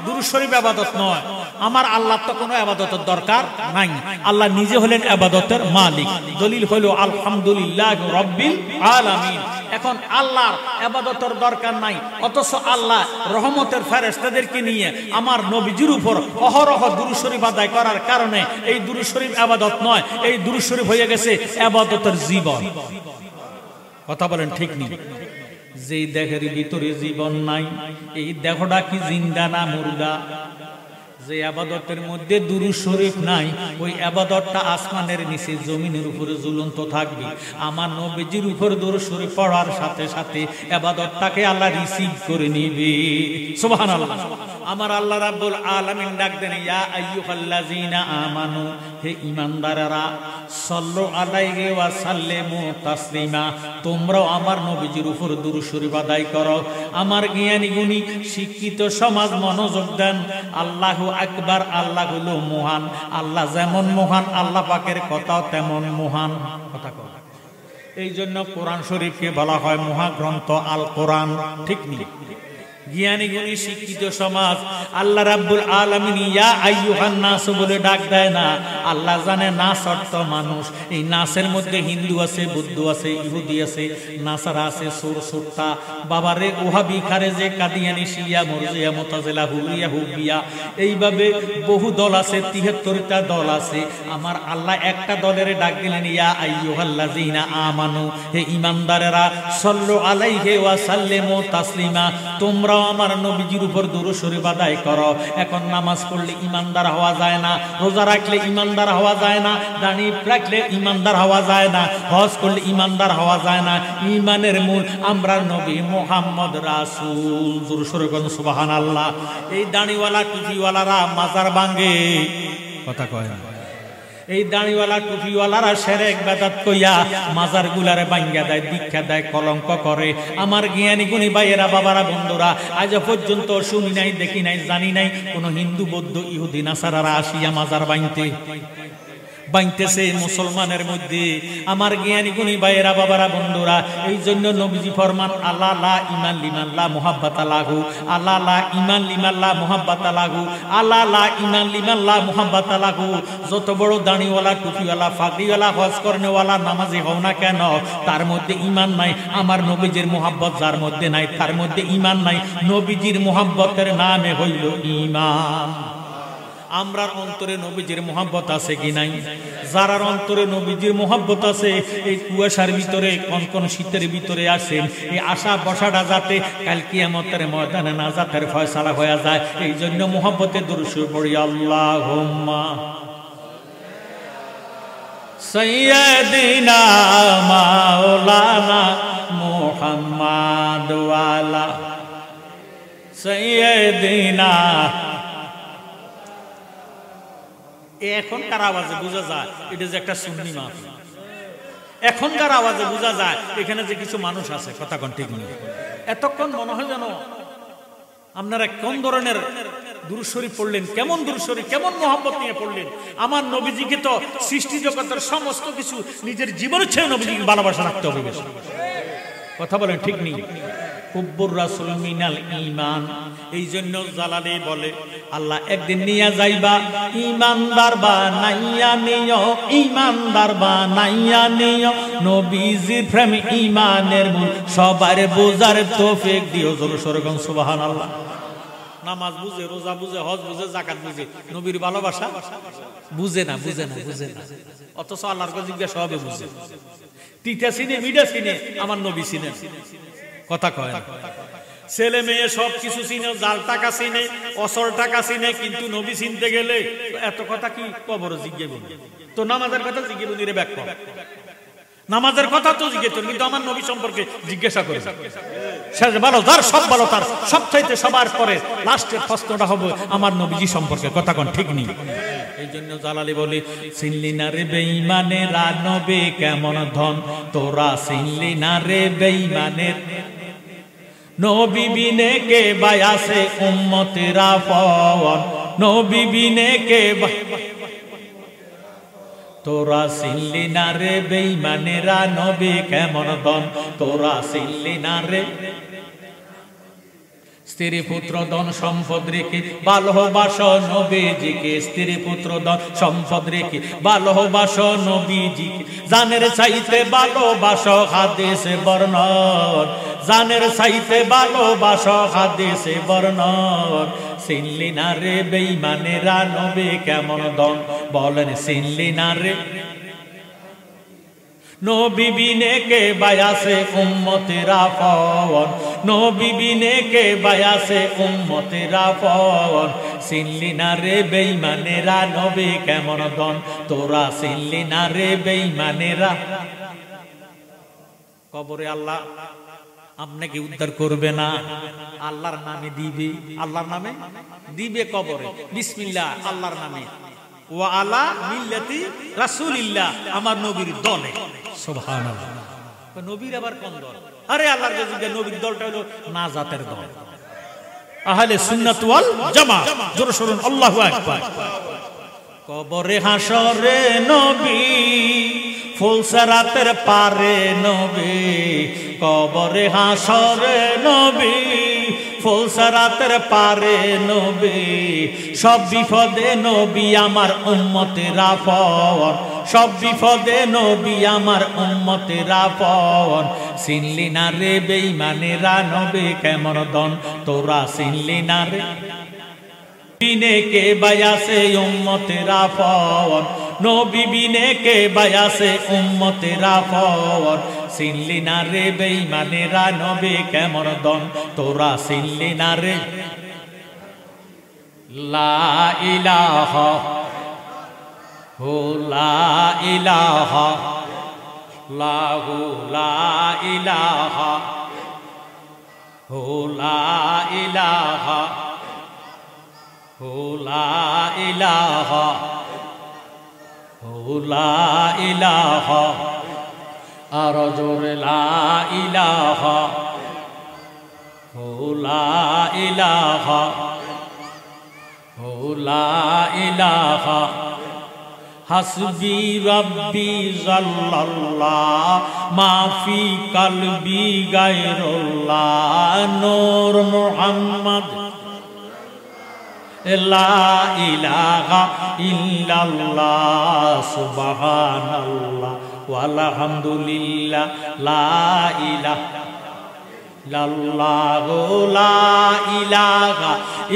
দুরূদ শরীফ ইবাদত নয়। আমার আল্লাহর তো কোনো ইবাদতের দরকার নাই, আল্লাহ নিজে হলেন ইবাদতের মালিক। দলিল হলো আলহামদুলিল্লাহ রাব্বিল আলামিন। এখন আল্লাহর ইবাদতের দরকার নাই, অথচ আল্লাহ রহমতের ফেরেশতাদেরকে নিয়ে আমার নবীজির উপর অহরহ দুরূদ শরীফ আদায় করার কারণে এই দুরূদ শরীফ ইবাদত নয়, এই দুরূদ শরীফ হয়ে গেছে ইবাদতের জীবন। কথা বলেন ঠিক নেই? যেই দেহের ভিতরে জীবন নাই, এই দেহটা কি জিন্দা না মুর্দা? যে ইবাদতের মধ্যে দুরূদ শরীফ নাই, ওই ইবাদতটা আসমানের নিচে জমিনের উপরে ঝুলন্ত থাকবে। আমার নবীজির উপর দুরূদ শরীফ পড়ার সাথে সাথে ইবাদতটাকে আল্লাহ রিসিভ করে নিবে। সুবহানাল্লাহ। আমার আল্লাহ রাব্বুল আলামিন ডাক দেন, ইয়া আইয়ুহাল্লাযীনা আমানু, হে ঈমানদাররা, সাল্লু আলাইহি ওয়া সাল্লিমু তাসলিমা, তোমরাও আমার নবীজির উপর দুরূদ শরীফ আদায় করো। আমার জ্ঞানী গুণী শিক্ষিত সমাজ মনোযোগ দেন। আল্লাহু আকবার, আল্লাহ হলো মহান। আল্লাহ যেমন মহান, আল্লাহ পাকের কথাও তেমন মহান। কথা কয়, এই জন্য কোরআন শরীফকে বলা হয় মহাগ্রন্থ আল কোরআন। ঠিক নেই? জ্ঞানী গুণী শিক্ষিত সমাজ আল্লাহ রাব্বুল আলামিন ইয়া আইয়ুহান নাস বলে ডাক দেয় না। আল্লাহ জানে নাস অর্থ মানুষ। এই নাসের মধ্যে হিন্দু আছে, বৌদ্ধ আছে, ইহুদি আছে, নাসারা আছে, সুরসুট্টা, বাবারে ওহাবি, খারেজে, কাদিয়ানি, শিয়া, মুরজিয়া, মুতাজিলা, হুরিয়া, হুবিয়া, এইভাবে বহু দল আছে, ৭৩টা দল আছে। আমার আল্লাহ একটা দলের ডাক দিলেন, ইয়া আইয়ুহাল্লাযীনা আমানু, হে ঈমানদারেরা, সাল্লু আলাইহি ওয়া সাল্লিমু তাসলিমা, তোমরা আমার নবীজির উপর দুরূদ শরীফ আদায় করো। এখন নামাজ পড়লে ঈমানদার হওয়া যায় না, রোজা রাখলে ঈমানদার হওয়া যায় না, দাড়ি রাখলে ঈমানদার হওয়া যায় না, হজ করলে ঈমানদার হওয়া যায় না। ঈমানের মূল আমরা নবী মুহাম্মদ রাসূল। দুরূদ শরীফ সুবহানাল্লাহ। এই দাড়িওয়ালা টুপিওয়ালারা মাজার ভাঙে, কথা কয় না? এই দাড়িওয়ালা টুপিওয়ালারা শিরক বেদাত কইয়া মাজার গুলারে ভাঙ্গা দেয়, দীক্ষা দেয়, কলঙ্ক করে। আমার জ্ঞানী গুণী ভাইয়েরা, বাবারা, বন্ধুরা, আজ পর্যন্ত শুনি নাই, দেখি নাই, জানি নাই কোন হিন্দু, বৌদ্ধ, ইহুদি, নাসারারা আসিয়া মাজার বাইতেছে মুসলমানের মধ্যে। আমার জ্ঞানী গুণী ভাইয়েরা, বাবারা, বন্ধুরা, এই জন্য নবীজি ফরমান, আল্লাহ লা ঈমান লিমান লা মুহাব্বাতা লাহু, আল্লাহ লা ঈমান লিমান লা মুহাব্বাতা লাহু, আল্লাহ লা ঈমান লিমান লা মুহাব্বাতা লাহু। যত বড় দাড়িওয়ালা, টুপিওয়ালা, ফাগড়িওয়ালা, হজ করনেওয়ালা, নামাজি হও না কেন, তার মধ্যে ঈমান নাই। আমার নবীজির মুহাব্বত যার মধ্যে নাই, তার মধ্যে ঈমান নাই। নবীজির মুহাব্বতের নামে হইল ঈমান। আমরার অন্তরে নবীজির মুহাব্বত আছে কি নাই? যারার অন্তরে নবীজির মুহাব্বত আছে, এই কুয়াশার ভিতরে, কনকন শীতের ভিতরে আসেন, এই আশা বসাটা যাতে কাল কিয়ামতের ময়দানে নাজাতের ফয়সালা হয়ে যায়, এই জন্য মুহাব্বতে দুরূদ শরীফ পড়ি। আল্লাহুম্মা সাইয়্যিদিনা মাওলানা মুহাম্মাদ ওয়া আলা সাইয়্যিদিনা। এখনকার আওয়াজে বোঝা যায় এটা যে একটা সুন্নি মাহফিল। এখনকার আওয়াজে বোঝা যায় এখানে যে কিছু মানুষ আছে। কথা কোন ঠিক নেই? এতক্ষণ মনে হয় যেন আপনারা কোন ধরনের দুরূদ শরীফ পড়লেন, কেমন দুরূদ শরীফ, কেমন মুহাব্বত নিয়ে পড়লেন। আমার নবীজিকে তো সৃষ্টি জগতের সমস্ত কিছু নিজের জীবনের চেয়ে নবীজিকে ভালোবাসা রাখতে হবে বেশি। কথা বলেন ঠিক নেই? হুব্বুর রাসূল মিনাল ঈমান। এই জন্য জালালি বলে, আল্লাহ একদিন নিয়া যাইবা, ঈমানদার বানাইয়া নিও, ঈমানদার বানাইয়া নিও। নবীজির প্রেম ঈমানের মূল, সবার বোঝার তৌফিক দিও। জোরে সোরে কোন সুবহানাল্লাহ। নামাজ বুঝে, রোজা বুঝে, হজ বুঝে, যাকাত বুঝে, নবীর ভালোবাসা বুঝে না, বুঝে না, বুঝে না। অথচ আল্লাহর কাছে জিজ্ঞাসা হবে বুঝে। তিতা চিনে, মিডা চিনে, আমার নবী চিনে। কথা কয় না? ছেলে মেয়ে সব কিছু চিনে, জাল টাকা চিনে, অসল টাকা চিনে, কিন্তু নবী চিনতে গেলে এত কথা কি কবর জিজ্ঞেস তো? নামাজের কথা জিজ্ঞেস রে ব্যাখ্যা, নামাজের কথা তো জিজ্ঞেস, কিন্তু আমার নবী সম্পর্কে জিজ্ঞাসা করে শেষ ভালো, যার সব ভালো, তার সব চাইতে সবার পরে লাস্টের প্রশ্নটা হবে আমার নবীজি সম্পর্কে। কথা কোন ঠিক নেই? এই জন্য জালালি বলি, চিনলি না রে বেঈমানেরা নবী কেমন ধন, তোরা চিনলি না রে বেঈমানের নবী বিনে কে বায়াসে উম্মতেরা ফওয়ান, নবী বিনে কে তোরা চিনলি না রে বেঈমানেরা নবী কেমন ধন, তোরা চিনলি না রে। স্ত্রী পুত্র ধন সম্পদ রেখে ভালোবাসো নবীজিকে, স্ত্রী পুত্র ধন সম্পদ রেখে ভালোবাসো নবীজিকে, জানের চাইতে ভালোবাসো হাদিসে বর্ণন, জানের চাইতে ভালোবাসো হাদিসে বর্ণন। চিনলি না রে বেঈমানেরা নবী কেমন দন, বলেন চিনলি না রে। নবী বিনে কে বায়াসে উম্মতেরা পবন, নবী বিনে কে বায়াসে উম্মতেরা পবন। চিনলি না রে বেঈমানেরা নবী কেমন দন, তোরা চিনলি না রে বেঈমানেরা। কবরে আল্লাহ আপনাকে উদ্ধার করবে না, আল্লাহর নামে দিবে, আল্লাহর নামে দিবে কবরে বিসমিল্লাহ আল্লাহর নামে, ওয়া আলা মিল্লাতি রাসূলিল্লাহ, আমার নবীর দলে। সুবহানাল্লাহ। নবীর আবার কোন দল? আরে আল্লাহর কাছে নবীর দলটা হলো নাজাতের দল, আহলে সুন্নাত ওয়াল জামাত। জোরে শুনুন আল্লাহু আকবার। কবরে হাসরে নবী, ফুলসরাতের পারে নবী, কবরে হাসরে নবী, ফুলসরাতের পারে নবী। সব বিপদে নবী আমার উম্মতেরা পবন, সব বিপদে নবী আমার উম্মতেরা পবন। চিনলি না রে বেঈমানেরা নবী কেমন দন, তোরা চিনলি না রে। বিনে কে বায়াসে উম্মতেরা পবন, নবী বিনে কে বায়াসে উম্মতেরা পবন। চিনলি না রে বেঈমানেরা নবী কেমন দন, তোরা চিনলি না রে। লা ইলাহা হো লা ইলাহা লাহু লা ইলাহা হো লা ইলাহা হো লা ইলাহা হো লা ইলাহা। আর জোরে লা ইলাহা হো লা ইলাহা হো লা ইলাহা। হাসবি রব্বি জাল্লাল্লাহ মাফি কলবি গায়রুল্লাহ, নূর মুহাম্মদ লা ইলাহা ইল্লাল্লাহ, সুবহানাল্লাহ ওয়ালহামদুলিল্লাহ, লা ইলাহা ইল্লাল্লাহু লা ইলাহা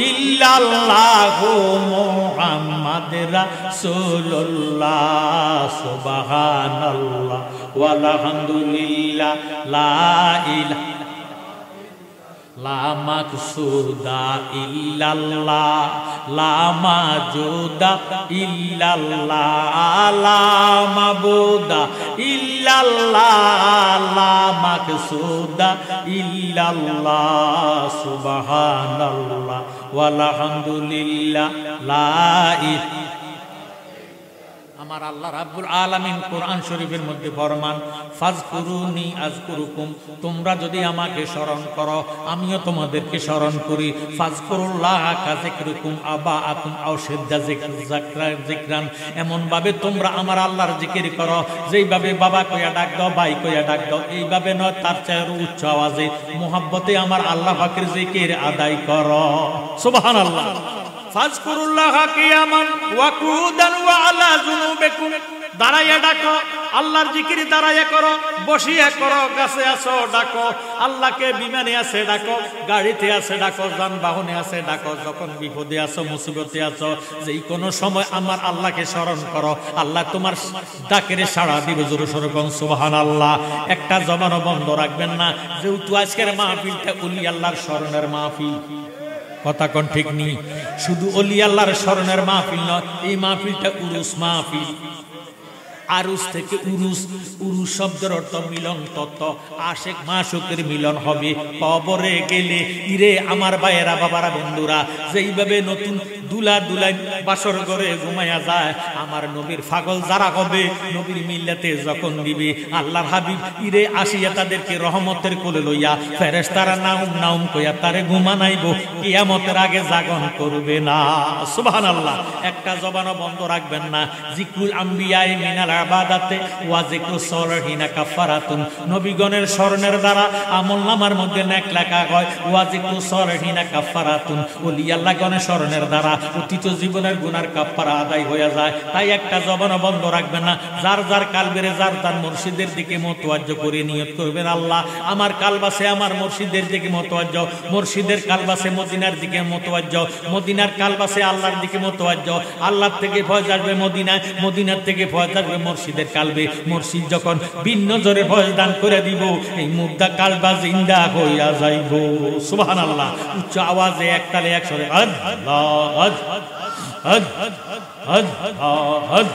ইল্লাল্লাহু মুহাম্মাদুর রাসূলুল্লাহ, সুবহানাল্লাহ ওয়ালহামদুলিল্লাহ, লা ইলাহা লা মাকসুদা ইল্লাল্লাহ, লা মাজুদা ইল্লাল্লাহ, লা মাবুদা ইল্লাল্লাহ, লা মাকসুদা ইল্লাল্লাহ, সুবহানাল্লাহ ওয়ালহামদুলিল্লাহ, লা ইলাহা। আমার আল্লাহ রাব্বুল আলামিন কোরআন শরীফের মধ্যে ফরমান, ফাজকুরুনি আযকুরুকুম, তোমরা যদি আমাকে স্মরণ করো আমিও তোমাদেরকে স্মরণ করি। ফাজকুরুল্লাহ কাযিকরিকুম আবাআকুম আও শিদ্দা যিকরান, এমন ভাবে তোমরা আমার আল্লাহর জিকির করো যেইভাবে বাবা কইয়া ডাক দাও, ভাই কইয়া ডাক দাও, এইভাবে নয় তার চেয়ে উচ্চ আওয়াজে মুহাব্বতে আমার আল্লাহ পাকের জিকির আদায় করো। সুবহানাল্লাহ। ফাজকুরুল্লাহ কিয়ামান ওয়া কুউদান ওয়া আলা যুনুবিকুম, দাঁড়াইয়া ডাকো, আল্লাহর জিকির দাঁড়াইয়া করো, বসিয়া করো, গাছে আছো ডাকো আল্লাহকে, বিমানে আছে ডাকো, গাড়িতে আছে ডাকো, যানবাহনে আছে ডাকো, যখন বিপদে আছো মুসিবতে আছো যেই কোনো সময় আমার আল্লাহকে স্মরণ করো, আল্লাহ তোমার ডাকের সাড়া দিবে। জোরে সোরে কোন সুবহানাল্লাহ। একটা জবানও বন্ধ রাখবেন না, যেহেতু আজকের মাহফিলটা ওলি আল্লাহর স্মরণের মাহফিল, কথা কোন ঠিক নেই, শুধু ওলি আল্লাহর স্মরণের মাহফিল নয়, এই মাহফিলটা উরুস মাহফিল। আরুস থেকে উরুস, উরুস শব্দের অর্থ মিলন তত্ত্ব, আশেক মাশুকের মিলন হবে কবরে গেলে। ইরে আমার ভাইয়েরা বাবারা বন্ধুরা, যেইভাবে নতুন দুলা দুলা বাসর ঘরে ঘুমাইয়া যায় আমার নবীর পাগল যারা হবে নবীর মিল্লাতে যখন দিবে আল্লাহর হাবিব ইরে আসিয়া তাদেরকে রহমতের কোলে লইয়া ফেরেশতারা নাউম নাউম কইয়া তারে ঘুমানাইবো কিয়ামতের আগে জাগন করবে না সুবহানাল্লাহ একটা জবানও বন্ধ রাখবেন না জিকরুল আম্বিয়ায়ে মিনাল ইবাদাতে ওয়া জিকরুস সালিহিনা কাফারাতুন নবীগণের স্মরণের দ্বারা আমলনামার মধ্যে নেক লেখা হয় ওয়া জিকরুস সালিহিনা কাফারাতুন ওলি আল্লাহগণের স্মরণের দ্বারা অতীত জীবনের গুনার কাফারা আদায় হয়ে যায় তাই একটা জবানও বন্ধ রাখবেন না যার যার কালবেরে যার তার মুর্শিদের দিকে মুতাওয়াজ্জো করে নিয়ত করবেন আল্লাহ আমার কালবাসে আমার মুর্শিদের দিকে মুতাওয়াজ্জো মুর্শিদের কালবাসে মদিনার দিকে মুতাওয়াজ্জো মদিনার কালবাসে আল্লাহর দিকে মুতাওয়াজ্জো আল্লাহ থেকে ফয়েজ আসবে মদিনায় মদিনার থেকে ফয়েজ আসবে মুর্শিদের কালবে মুর্শিদ যখন ভিন্ন জোরে ফয়েজ দান করে দিব এই মুর্দা কালবা জিন্দা হইয়া যাইব সুবহানাল্লাহ উচ্চ আওয়াজে একতালে একসরে আল্লাহ আজ আজ আজ আজ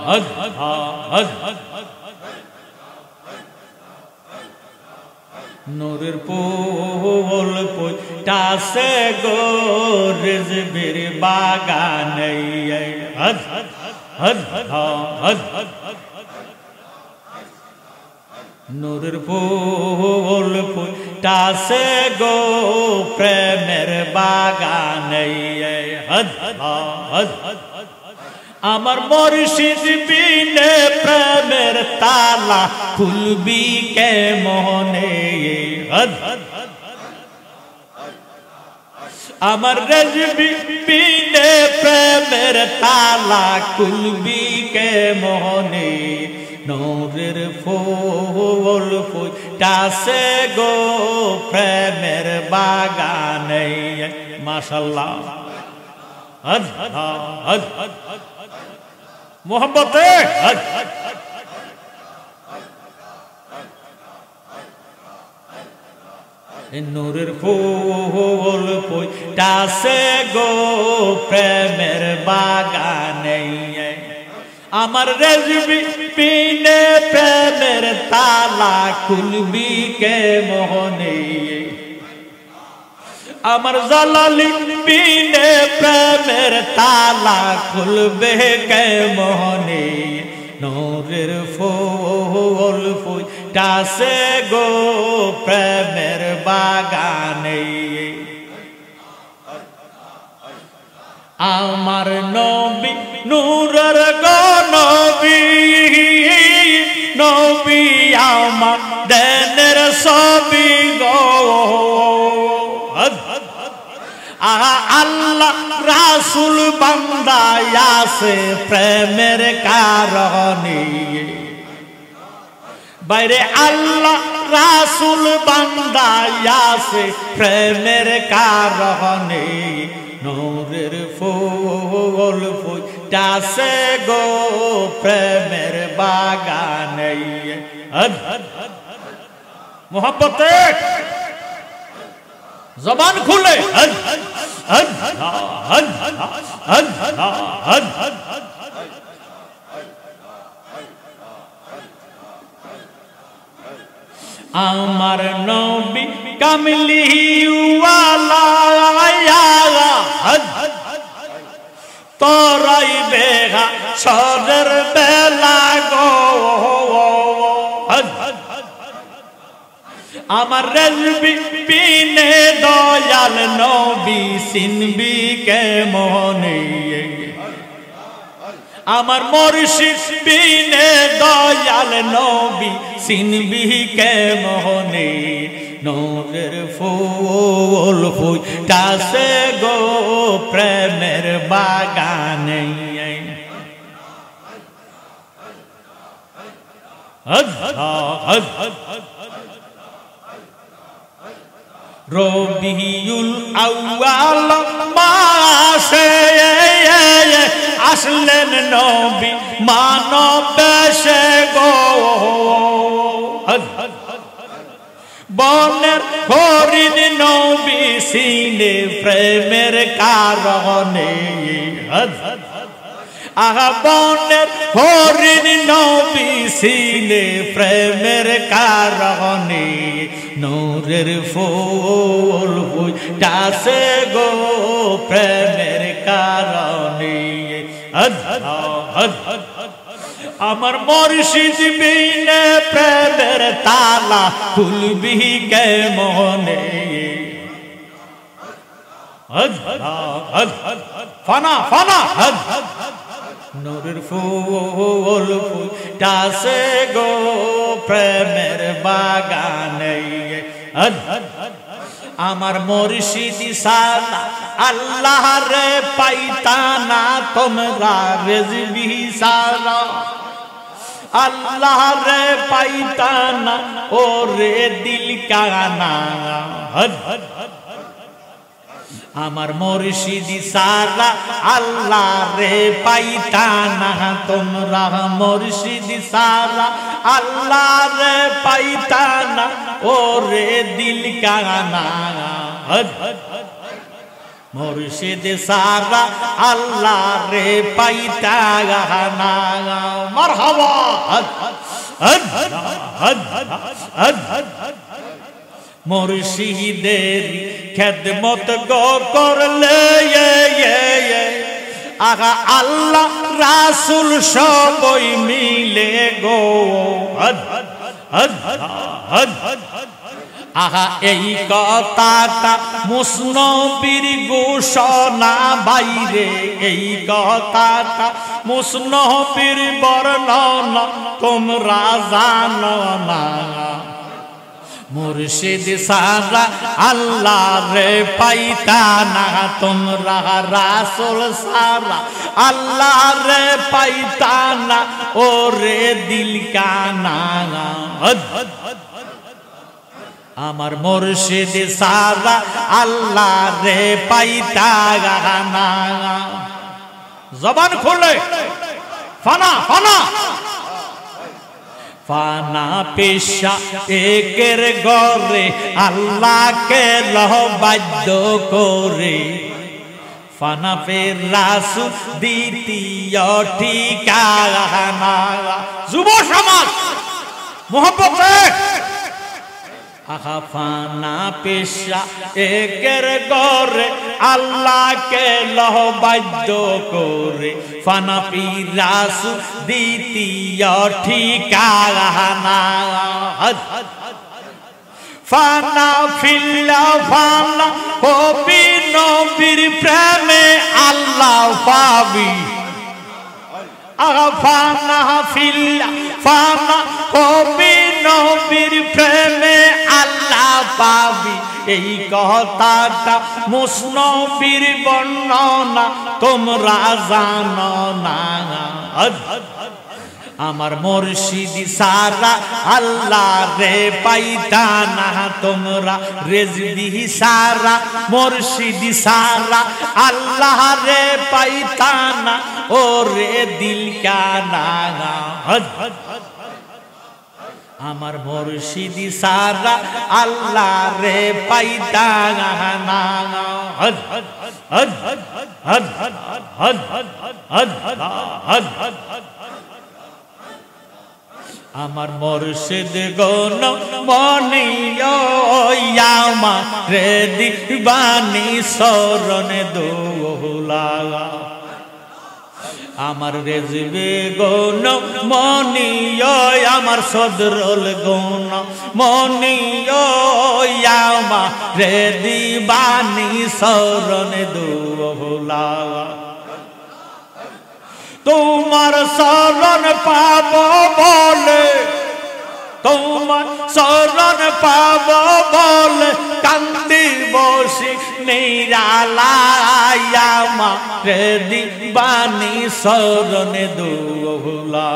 আজ আজ নূরের পোল পইতাছে গো রিজবির বাগানে হজ হজ হজ নূরের পোল পইতাছে গো প্রেমের বাগানে হজ হজ আমার মুর্শিদ বিনে প্রেমের তালা খুলবি কে মনে আমার রেজবি বিনে প্রেমের তালা খুলবি কে মনে নূরের ফুল ফুটাছে গো প্রেমের বাগানে মাশাআল্লাহ হজ হজ মোহাম্মতে নূরের ফুল ফুটাছে গো প্রেমের বাগানে আমার রেজবি বিনে প্রেমের তালা খুলবি কে মোহনে আমার জালালি বিনে প্রেমের তালা খুলবে কে মোহনে নূরের ফুল ফুটাছে গো প্রেমের বাগানে আমার নবী নূরের গো নবী নবী আমার দেনের ছবি গো আল্লাহ রাসূল বান্দায় আছে প্রেমের কারণে বাইরে আল্লাহ রাসূল বান্দায় আছে প্রেমের কারণে নূরের ফুল ফুটাছে গো প্রেমের বাগানে মোহাব্বতে জবান খুলে আমার নবী কামলি ওয়ালা তোরাই বেগা সরের বেলা গো আমার রেজবি বিনে দয়াল নবী সিনবি কে মনে আমার মুর্শিদ বিনে দয়াল নবী সিনবি কে মনে নূরের ফুল ফুটাছে গো প্রেমের বাগানে রবিউল আউয়াল মাসে আসলেন নবী মানব বেশে গো বনের হরিণ নবী সিনে প্রেমের কারণে আহা বনের হরিণ নবী সিনে প্রেমের কারণে নূরের ফুল ফুটাছে গো প্রেমের কারণে আমার মুর্শিদ বিনে প্রেমের তালা খুলবি কে মনে ফানা ফানা নূরের ফুল ফুটাছে গো প্রেমের বাগানে আমার মুর্শিদ সালা আল্লাহ রে পাইতা না তোমরা রেজবি সালা আল্লাহ রে পাইতা না ও রে দিল কানা আমার মুর্শিদ সালা আল্লাহ রে পাইতা না তোমরা মুর্শিদ সালা আল্লাহ রে পাইতা না ও রে দিল কানা মুর্শিদ সালা আল্লাহ রে পাইতা না মারহাবা মুর্শিদের খেদমত গো করলে আগা আল্লাহ রাসূল সবই মিলে গো আহা এই কথাটা মুসনবীর ঘোষণা বাইরে এই কথাটা মুসনবীর বর্ণনা তোমরা জানো না মুর্শিদ সারা আল্লাহ রে পাইতা না তোমরা রাসূল সারা আল্লাহ রে পাইতা না ও রে দিল কানা আমার মুর্শিদ সারা আল্লাহ রে পাইতা না জবান খুলে ফানা ফানা ফানা পেশা একের গরে আল্লাহকে লহ বাধ্য করে ফানা ফের রাসূল দ্বিতীয় ঠিকানা যুব সমাজ মোহব্বত আহা ফানা পেশা একের গরে আল্লাহকে লহ বাধ্য করে ফানা পীর রাসূল দ্বিতীয় ঠিকানা ফানা ফিল্লা ফানা কবি নবীর প্রেমে আল্লাহ পাবি আহা ফানা ফিল্লা ফানা কবি নবীর প্রেমে আল্লাহ পাবি এই কথাটা মুসনবীর বর্ণনা তোমরা জানো না আমার মুর্শিদ সারা আল্লাহ রে পাইতা না তোমরা রেজবি সারা মুর্শিদ সারা আল্লাহ রে পাইতা না ও রে দিল কানা আমার মুর্শিদ সারা আল্লাহ রে পাইতা না আমার মুর্শিদ গণ মনিয়া রে দিবানি শরণ দোলা আমার রেজবে গণ মনিয়া আমার সদরল গণ মনিয়া রে দিবানি শরণ দোলা তোমার শরণ পাব বলে তোমার শরণ পাব বলে কান্দি বসি নিরালায়া রে দিবানি শরণ দোলা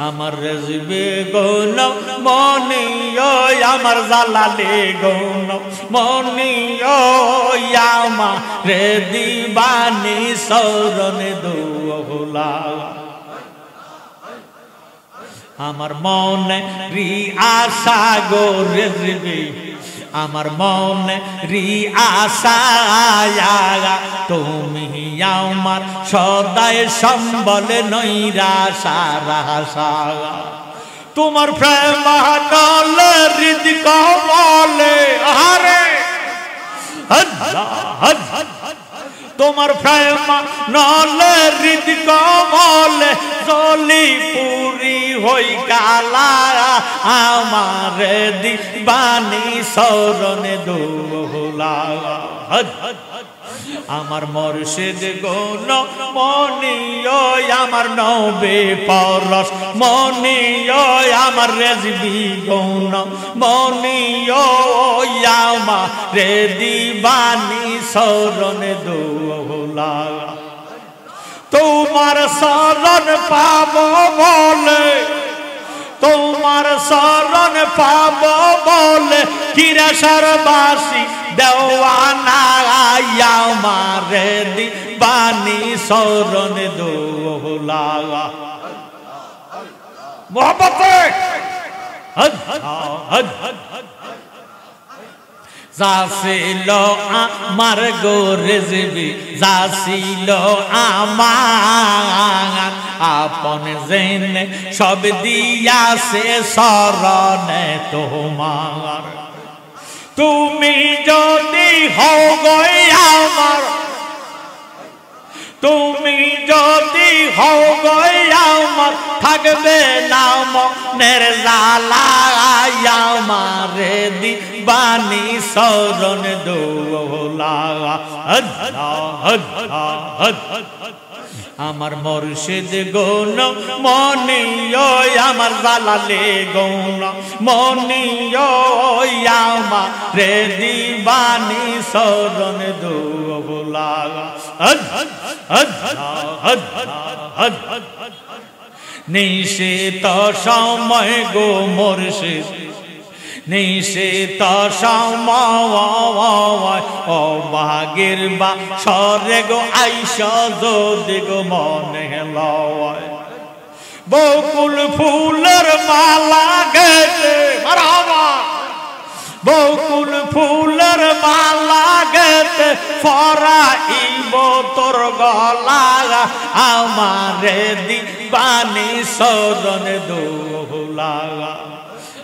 আমার রেজবে গণ মনিয়া আমার জালালে গণ মনিয়া রে দিবানি শরণ দোলা আমার মনে রি আশা গো রেজবে আমার মনে রি আশা তুমি আমার সদাই সম্বল নৈরাশা রাশা তোমার প্রেম নলে হৃদ কমলে আরে তোমার প্রেম নলে হৃদ কমলে জলি পুরি হই কালা আমার দিবানি শরণে দোলা আমার মুর্শিদ গুণ মনিয় আমার নবে পরশ মনিয় আমার রেজবি গুণ মনিয় আমার রে দিবানি শরণে দোলা তোমার শরণ পাবো বলে তোমার শরণ পাবো বলে কিরাশার বাসী দেওয়ানা আমার দিবানি শরণ দোলা মোহব্বতে যাছিল আমার গো রেজবি যাছিল আমার আপন জেনে সব দিয়াছে শরণে তোমার তুমি যদি হও গো আমার তুমি যদি হও গো আমার থাকবে না মনের জ্বালা আমার দিবানি শরণ দোলা আমার মুর্শিদ গুণ মনিয় আমার জালালে গুণ মনিয় আমার রে দিবানি শরণ দোলা নিষেধ সময় গো মুর্শিদ নিষেধ সময় ও ভাগের বা সরে গো আইস যদি গো মনে লয় বকুল ফুলের মালা গেতে বকুল ফুলের মালা গেতে ফরাইব তোর গলা আমারে দিবানি শরণ দোলা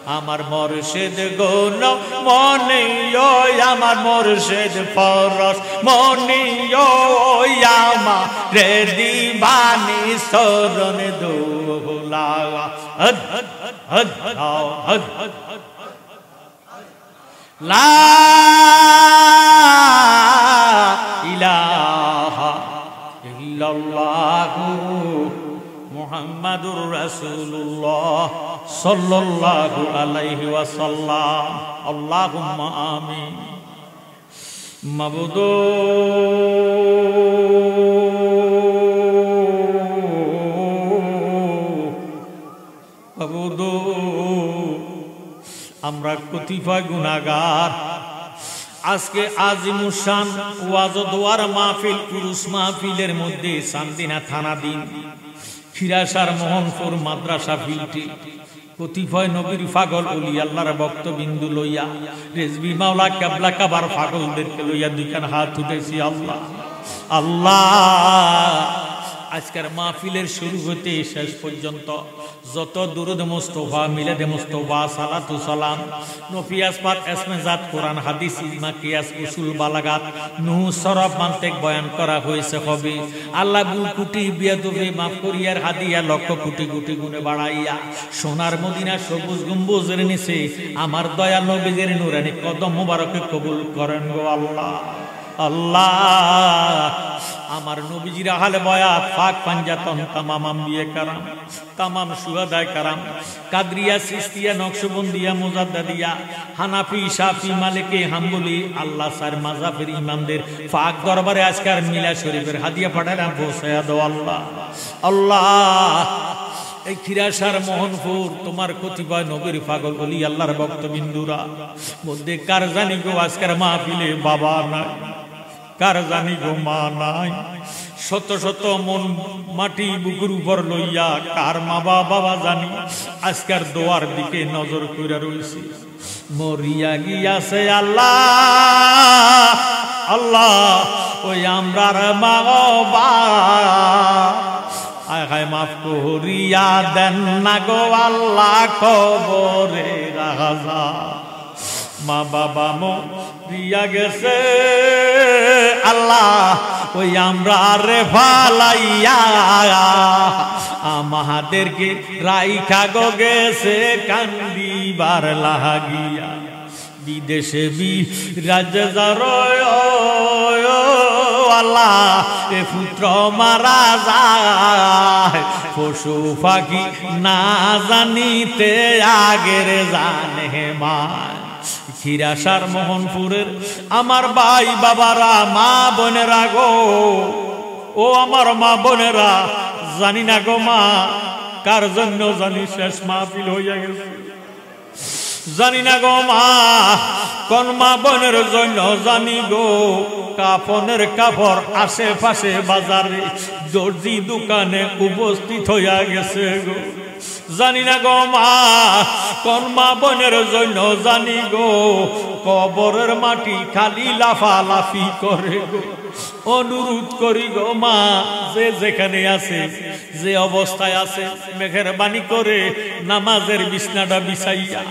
আমার মুর্শিদ গুণ মনিয় আমার মুর্শিদ পরশ মনিয় আমার রে দিবানি শরণ দোলা লা ইলাহা ইল্লাল্লাহু মুহাম্মাদুর রাসূলুল্লাহ সাল্লাল্লাহু আলাইহি ওয়াসাল্লাম আল্লাহুম্মা আমিন মাবুদ মাবুদ আমরা কতিপয় গুনাহগার আজকে আজিমুশান ওয়াজ ও দোয়ার মাহফিল পুরুষ মাহফিলের মধ্যে চান্দিনা থানাধীন খিরাসার মোহনপুর মাদ্রাসা ফিল্ডে কতিপয় নবীর পাগল ওলি আল্লাহর ভক্তবিন্দু লইয়া রেজবি মাওলা কেবলা কাবার পাগলদেরকে লইয়া দুইখান হাত উঠেছি আল্লাহ আল্লাহ আজকের মাহফিলের শুরু হতে শেষ পর্যন্ত যত দুরুদ মুস্তাফা মিলাদে মুস্তাফা সালাতু সালাম নফি আসমাত ইসমে জাত কোরআন হাদিস ইজমা কিয়াস উসুল বালাগাত নূহ সরফ মান্তিক বয়ান করা হয়েছে হবে আল্লাহ ভুল কুটি বিয়াদবে মাফ করিয়ার হাদিয়া লক্ষ কোটি কোটি গুণে বাড়াইয়া সোনার মদিনা সবুজ গম্বুজের নিচে আমার দয়াল নবীর নূরানি কদম মোবারকে কবুল করেন গো আল্লাহ আল্লাহ আমার নবীজির আহলে বয়াত পাক পাঞ্জাতন তামাম আম্বিয়ে কারাম তামাম শুহাদায়ে কারাম কাদরিয়া সিস্তিয়া নকশবন্দিয়া মুজাদ্দাদিয়া হানাফি শাফি মালিকি হাম্বলি আল্লাহ সার মাযহাবের ইমামদের পাক দরবারে আজকের মিলাদ শরীফের হাদিয়া পাঠালাম পৌঁছায়া দাও আল্লাহ আল্লাহ এই খিরাসার মোহনপুর তোমার কতিপয় নবীর পাগল ওলি আল্লাহর ভক্তবিন্দুরা মধ্যে কার জানি গো আজকের মাহফিলে বাবা নাই কার জানি গো মা নাই শত শত মন মাটি বুকুর উপর লইয়া কার মা বাবা জানি আজকের দোয়ার দিকে নজর কইরা রইছে মরিয়া গিয়াছে আল্লাহ আল্লাহ ওই আমরার মা বাবা আয় হায় মাফ করিয়া দেন না গো আল্লাহ কবরে রাজা মা বাবা মরিয়া গেছে আল্লাহ ওই আমরা রে ফালাইয়া আমাদেরকে রাইখা গো গেছে কান্দিবার লাগিয়া বিদেশে বিরাজ আল্লাহ এ পুত্র মারা যায় পশু পাখি না জানিতে আগের জানে মা খিরাসার মোহনপুরের আমার ভাই বাবারা মা বোনেরা গো ও আমার মা বোনেরা জানি না গো মা কার জন্য জানি শেষ মাহফিল হইয়া গেছে জানি না গো মা কোন মা বোনের জন্য জানি গো কাফনের কাপড় আশেপাশে বাজারে দর্জি দোকানে উপস্থিত হইয়া গেছে গো জানি না গো মা কোন মা বোনের জন্য জানি গো কবরের মাটি খালি লাফালাফি করে গো অনুরোধ করি গো মা যে যেখানে আছে যে অবস্থায় আছে মেহেরবানি করে নামাজের বিছনাটা বিছাইয়া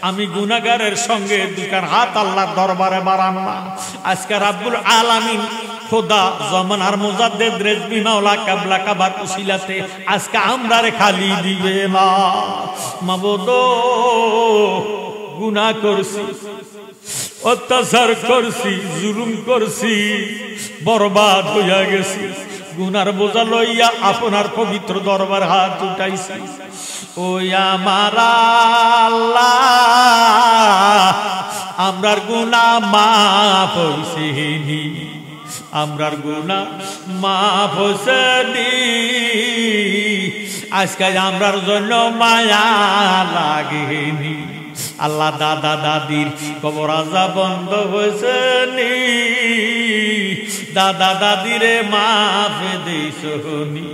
আমি গুনাহগারের সঙ্গে দুকার হাত আল্লাহর দরবারে বাড়ান না আজকে রাব্বুল আলামিন খোদা জমানার মুজাদ্দেদ রেজবি মাওলা কাবলা কাবার উসিলাতে আজকে আমরারে খালি দিবে না মাবুদ গুনাহ করছি অত্যাচার করছি জুলুম করছি বরবাদ হইয়া গেছি গুনার বোঝা লইয়া আপনার পবিত্র দরবার হাত উঠাইছি ওই আমার আল্লাহ আমরার গুনাহ মাফ হইছেনি আমরার গুনাহ মাফ হইছেনি আজকে আমরার জন্য মায়া লাগেনি আল্লাহ দাদা দাদির কবর আযাব বন্ধ হয়েছে নি দাদা দাদিরে মাফ দিছনি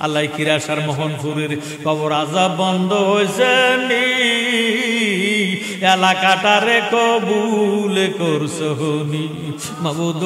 আল্লাহ কিরাসার মোহনপুরের কবর আযাব বন্ধ হয়েছে নি এলাকাটারে কবুল করছনি মাবুদ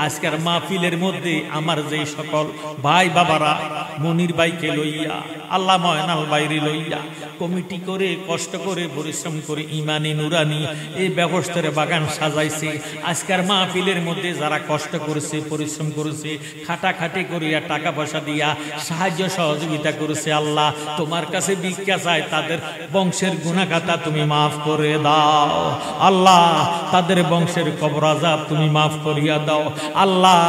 আজকের মাহফিলের মধ্যে আমার যে সকল ভাই বাবারা মনির ভাইকে লইয়া আল্লাহ ময়নাল বাইরে লইয়া কমিটি করে কষ্ট করে পরিশ্রম করে ইমানি নুরানি এই ব্যবস্থার বাগান সাজাইছে আজকের মাহফিলের মধ্যে যারা কষ্ট করেছে পরিশ্রম করেছে খাটাখাটি করিয়া টাকা পয়সা দিয়া সাহায্য সহযোগিতা করেছে আল্লাহ তোমার কাছে ভিক্ষা চায় তাদের বংশের গুনাহ খাতা তুমি মাফ করে দাও আল্লাহ তাদের বংশের কবর আযাব তুমি মাফ করিয়া দাও আল্লাহ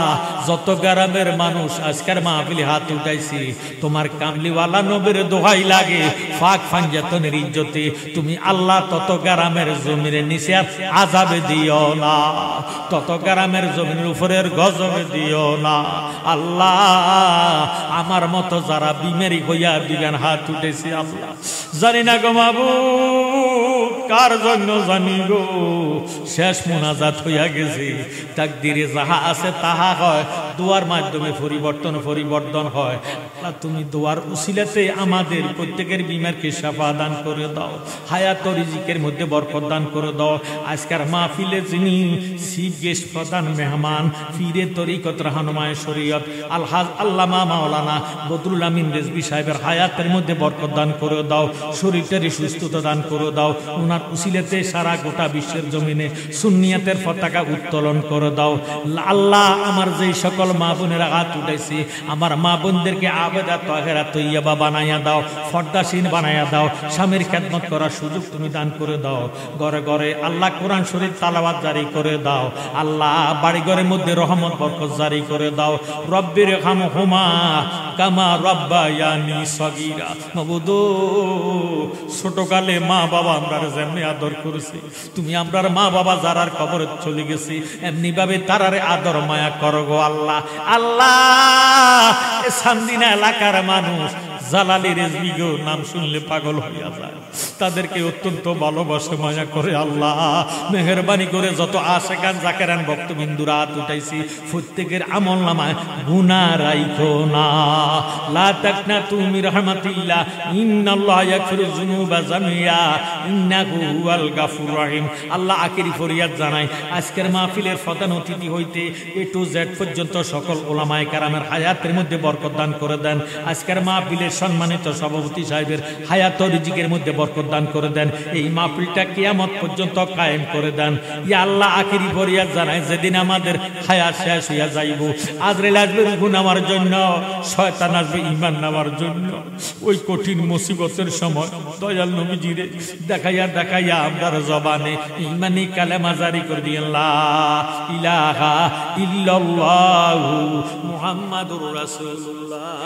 যত গ্রামের মানুষ আজকের মাহফিলে হাত উঠাইছে তোমার কামলিওয়ালা নবীর দোহাই লাগে পাক পাঞ্জাতনের ইজ্জতে তুমি আল্লাহ তত গ্রামের জমিনের নিচে আযাবে দিও না তত গ্রামের জমিনের উপরের গজবে দিও না আল্লাহ আমার মতো যারা বিমারি হইয়া দুগান হাত উঠেছে আল্লাহ জানি না গো মাবুদ কার জন্য জানি গো শেষ মুনাজাত হইয়া গেছে তাকদিরে যাহা আছে তাহা হয় দোয়ার মাধ্যমে পরিবর্তন হয় আল্লাহ তুমি দোয়ার উসিলাতে আমাদের প্রত্যেকের বিমারকে শাফা দান করে দাও হায়াত ও রিজিকের মধ্যে বরকত দান করে দাও আজকের মাহফিলে যিনি চিফ গেস্ট প্রধান মেহমান পীরে তরিকত রাহনুমায়ে শরীয়ত আলহাজ আল্লামা মাওলানা বদরুল আমিন রেজভী সাহেবের হায়াতের মধ্যে বরকত দান করে দাও শরীরটারে সুস্থতা দান করে দাও ওনার উসিলাতে সারা গোটা বিশ্বের জমিনে সুন্নিয়াতের পতাকা উত্তোলন করে দাও আল্লাহ আমার যেই সকল মা বোনেরা হাত উঠাইছে আমার মা বোনদেরকে আবেদা তাহেরা তৈয়বা বানাইয়া দাও ফর্দাসীন বানাইয়া দাও স্বামীর খেদমত করার সুযোগ তুমি দান করে দাও ঘরে ঘরে আল্লাহ কোরআন শরীফ তালাওয়াত জারি করে দাও আল্লাহ বাড়ি ঘরের মধ্যে রহমত বরকত জারি করে দাও রব্বির হামহুমা কামা রব্বায়ানি সগীরা মাবুদ ছোটকালে মা বাবা আমরা যেমনি আদর করেছি তুমি আমরার মা বাবা যারার কবরে চলে গেছি এমনি ভাবে তারারে আদর মায়া করো গো আল্লাহ আল্লাহ সান্দিনা এলাকার মানুষ জালালি রেজভী গো, নাম শুনলে পাগল হইয়া যায়। তাদেরকে অত্যন্ত ভালোবাসে, মায়া করে আল্লাহ। মেহেরবানি করে যত আশেকান জাকেরান ভক্তবিন্দুরা হাত উঠাইছি, প্রত্যেকের আমল নামায় গুনাহ রাইখো না। লা তাকনাতু মির রাহমাতিল্লাহ, ইন্নাল্লাহা ইয়াগফিরুয যুনুবা জামিয়া, ইন্নাহু হুয়াল গাফুরুর রহিম। আল্লাহ আখিরি ফরিয়াদ জানাই, আজকের মাহফিলের প্রধান অতিথি হইতে এ টু জেড পর্যন্ত সকল ওলামায়ে কেরামের হায়াতের মধ্যে বরকত দান করে দেন। আজকের মাহফিলের সম্মানিত সভাপতি সাহেবের হায়াত ও রিজিকের মধ্যে বরকত দান করে দেন। এই মাহফিলটা কিয়ামত পর্যন্ত কায়েম করে দেন। ইয়া আল্লাহ আখিরি ফরিয়াদ জানাই, যেদিন আমাদের হায়াত শেষ হইয়া যাইব, আজরাইল আসবে গুনাহ নেওয়ার জন্য, শয়তান আসবে ঈমান নেওয়ার জন্য। ওই কঠিন মুসিবতের সময় দয়াল নবীজিরে দেখাইয়া দেখাইয়া আমরার জবানে ঈমানি কালেমা জারি করে দিয়েন, লা ইলাহা ইল্লাল্লাহু মুহাম্মাদুর রাসূলুল্লাহ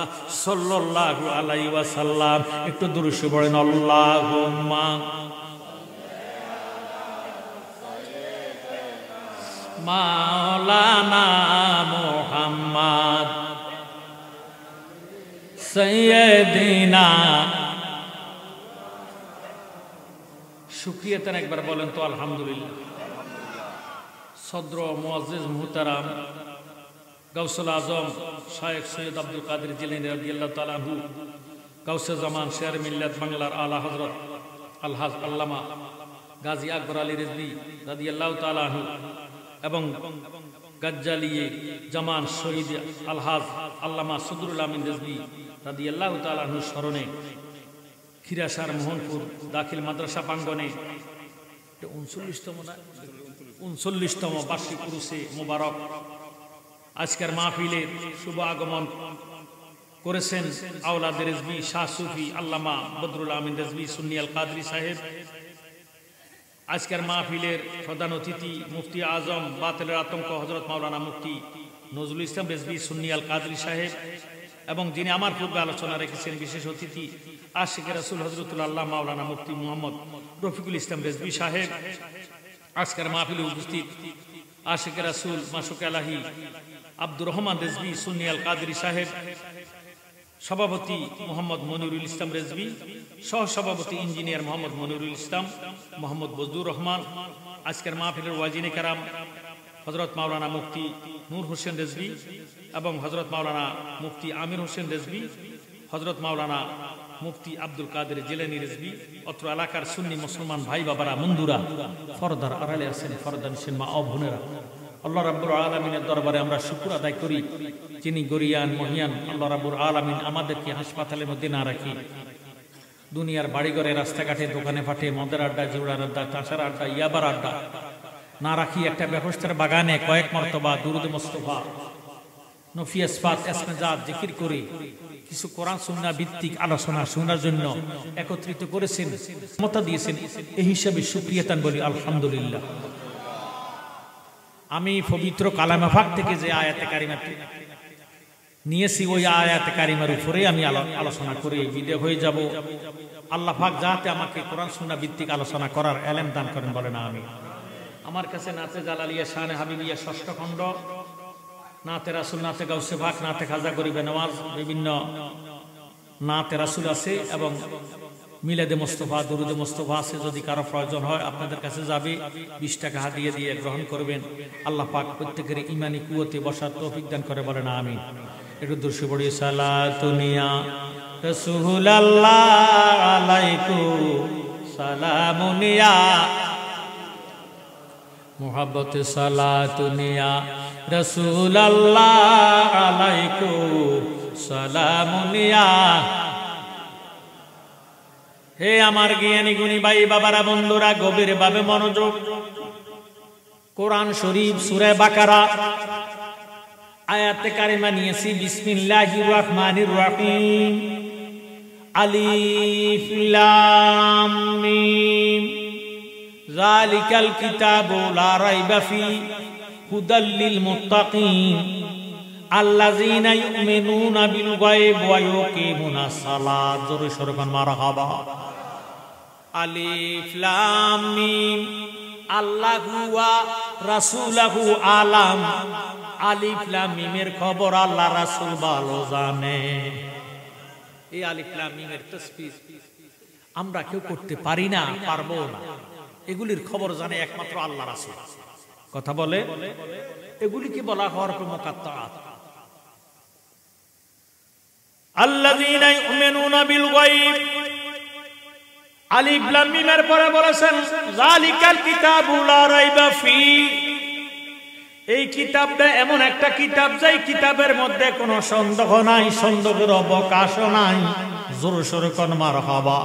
সাল্লাল্লাহু আলাইহি ওয়াসাল্লাম। একটু দুরূদ পড়েন, আল্লাহুম্মা মাওলানা মুহাম্মদ সাইয়্যিদিনা। শুকরিয়াতেন একবার বলেন তো আলহামদুলিল্লাহ। সদর মুআজ্জিজ মুহতারাম গাউসুল আজম শায়েখ সৈয়দ আব্দুল কাদের জিলানী রাদিয়াল্লাহু তাআলা আনহু, গাউসে জামান শের মিল্লাত বাংলার আলা হযরত আলহাজ আল্লামা গাজী আকবর আলী রিজভী রাদিয়াল্লাহু তাআলা আনহু এবং গাজ্জালিয়ে জামান শহীদ আলহাজ আল্লামা সদরুল আমিন রিজভী রাদিয়াল্লাহু তাআলা আনহু স্মরণে খিরাসার মোহনপুর দাখিল মাদ্রাসা প্রাঙ্গণে 39তম বার্ষিক উরুসে মোবারক আজকের মাহফিলের শুভ আগমন করেছেন আওলাদ রিজভী শাহ সুফি আল্লামা বদরুল আমিন রিজভী সুন্নি আল কাদরি সাহেব। আজকের মাহফিলের প্রধান অতিথি মুফতি আজম বাতিলের আতঙ্ক হযরত মাওলানা মুফতি নজরুল ইসলাম রিজভী সুন্নি আল কাদরি সাহেব, এবং যিনি আমার পূর্বে আলোচনা রেখেছেন বিশেষ অতিথি আশিকে রাসূল হযরতুল আল্লাহ মাওলানা মুফতি মুহাম্মদ রফিকুল ইসলাম রিজভী সাহেব। আজকের মাহফিলে উপস্থিত আশিকে রাসূল মাসুক এলাহি আব্দুর রহমান রিজভী সুন্নি আল কাদরি সাহেব, সভাপতি মোহাম্মদ মনিরুল ইসলাম রিজভী, সহসভাপতি ইঞ্জিনিয়ার মোহাম্মদ মনিরুল ইসলাম, মোহাম্মদ বজলুর রহমান। আজকের মাহফিলের ওয়াজিনে কেরাম হযরত মাওলানা মুফতি নূর হোসেন রিজভী এবং হযরত মাওলানা মুফতি আমির হোসেন রিজভী, হযরত মাওলানা মুফতি আব্দুল কাদের জিলানী রিজভী, অত্র এলাকার সুন্নি মুসলমান ভাই বাবারা, বন্ধুরা, ফরদার আড়ালে আছেন, ফরদানশীল মা ও বোনেরা, আল্লাহ রাব্বুল আলামিনের দরবারে আমরা শুকর আদায় করি, যিনি গরিয়ান মহিয়ান আল্লাহ রাব্বুল আলামিন আমাদেরকে হাসপাতালের মধ্যে না রাখি, দুনিয়ার বাড়িঘরে রাস্তাঘাটে দোকানে ফাটে মদের আড্ডা, জোড়ার আড্ডা, তাসার আড্ডা, ইয়াবার আড্ডা না রাখি একটা ব্যবস্থার বাগানে কয়েক মর্তবা দুরুদ মুস্তাফা নফিয়াস পাক ইসমেজাত জিকির করে কিছু কোরআন সুন্নাহ ভিত্তিক আলোচনা শোনার জন্য একত্রিত করেছেন, ক্ষমতা দিয়েছেন। এই হিসাবে শুকরিয়াতান বলি আলহামদুলিল্লাহ। আমি পবিত্র কালামে পাক থেকে যে আয়াতে কারিমা নিয়েছি, ওই আয়াতে কারিমার উপরে আমি আলোচনা করে বিদায় হয়ে যাব। আল্লাহ পাক যাতে আমাকে কোরআন সুন্নাহ ভিত্তিক আলোচনা করার এলেম দান করেন, বলে না আমি। আমার কাছে নাতে জালালিয়া শানে হাবিবিয়া ষষ্ঠ খণ্ড, নাতে রাসূল, নাতে গাউসে পাক, নাতে খাজা গরিবে নওয়াজ, বিভিন্ন নাতে রাসূল আছে এবং মিলাদে মুস্তাফা, দুরুদে মুস্তাফা আছে। যদি কারো প্রয়োজন হয় আপনাদের কাছে যাবে, 20 টাকা হাদিয়া দিয়ে গ্রহণ করবেন। আল্লাহ পাক প্রত্যেকের ঈমানি কুওয়াতে বসার তৌফিক দান করে, বলে না আমিন। একটু দুরূদ পড়ি, সালাতুনিয়া রাসূলুল্লাহ আলাইকুম সালামুনিয়া মুহাব্বত সালাতুনিয়া রাসূলুল্লাহ আলাইকুম সালামুনিয়া। হে আমার জ্ঞানী গুণী ভাই বাবারা, বন্ধুরা, গভীর ভাবে মনোযোগ। কোরআন শরীফ সূরা বাকারা আয়াতে কারিমা নিয়েছি। বিসমিল্লাহির রহমানির রহিম। আলিফ লাম মিম যালিকাল কিতাবু লা রাইবা ফি হুদাল লিল মুত্তাকিন আল্লাযীনা ইউমিনুনা বিল গায়ব ওয়া ইউকিমুনাস সালাত। জোরে সোরে বলেন মারহাবা। আলিফ লাম মিম আল্লাহু ওয়া রাসূলুহু আলাম। আলিফ লাম মিমের খবর আল্লাহ রাসূল ভালো জানে। এই আলিফ লাম মিমের তাসবিহ আমরা কেউ করতে পারি না, পারবো না। এগুলির খবর জানে একমাত্র আল্লাহ রাসূল। কথা বলে এগুলিকে বলা হরফ মুকাত্তাআত। আল্লাযীনা ইউমিনুনা বিল গায়ব, আলিফ লাম মিমের পরে বলেছেন যালিকাল কিতাবু লা রাইবা ফি, এই কিতাবটা এমন একটা কিতাব যেই কিতাবের মধ্যে কোনো সন্দেহ নাই, সন্দেহের অবকাশ নাই। জোর সোরে কোন মারহাবা।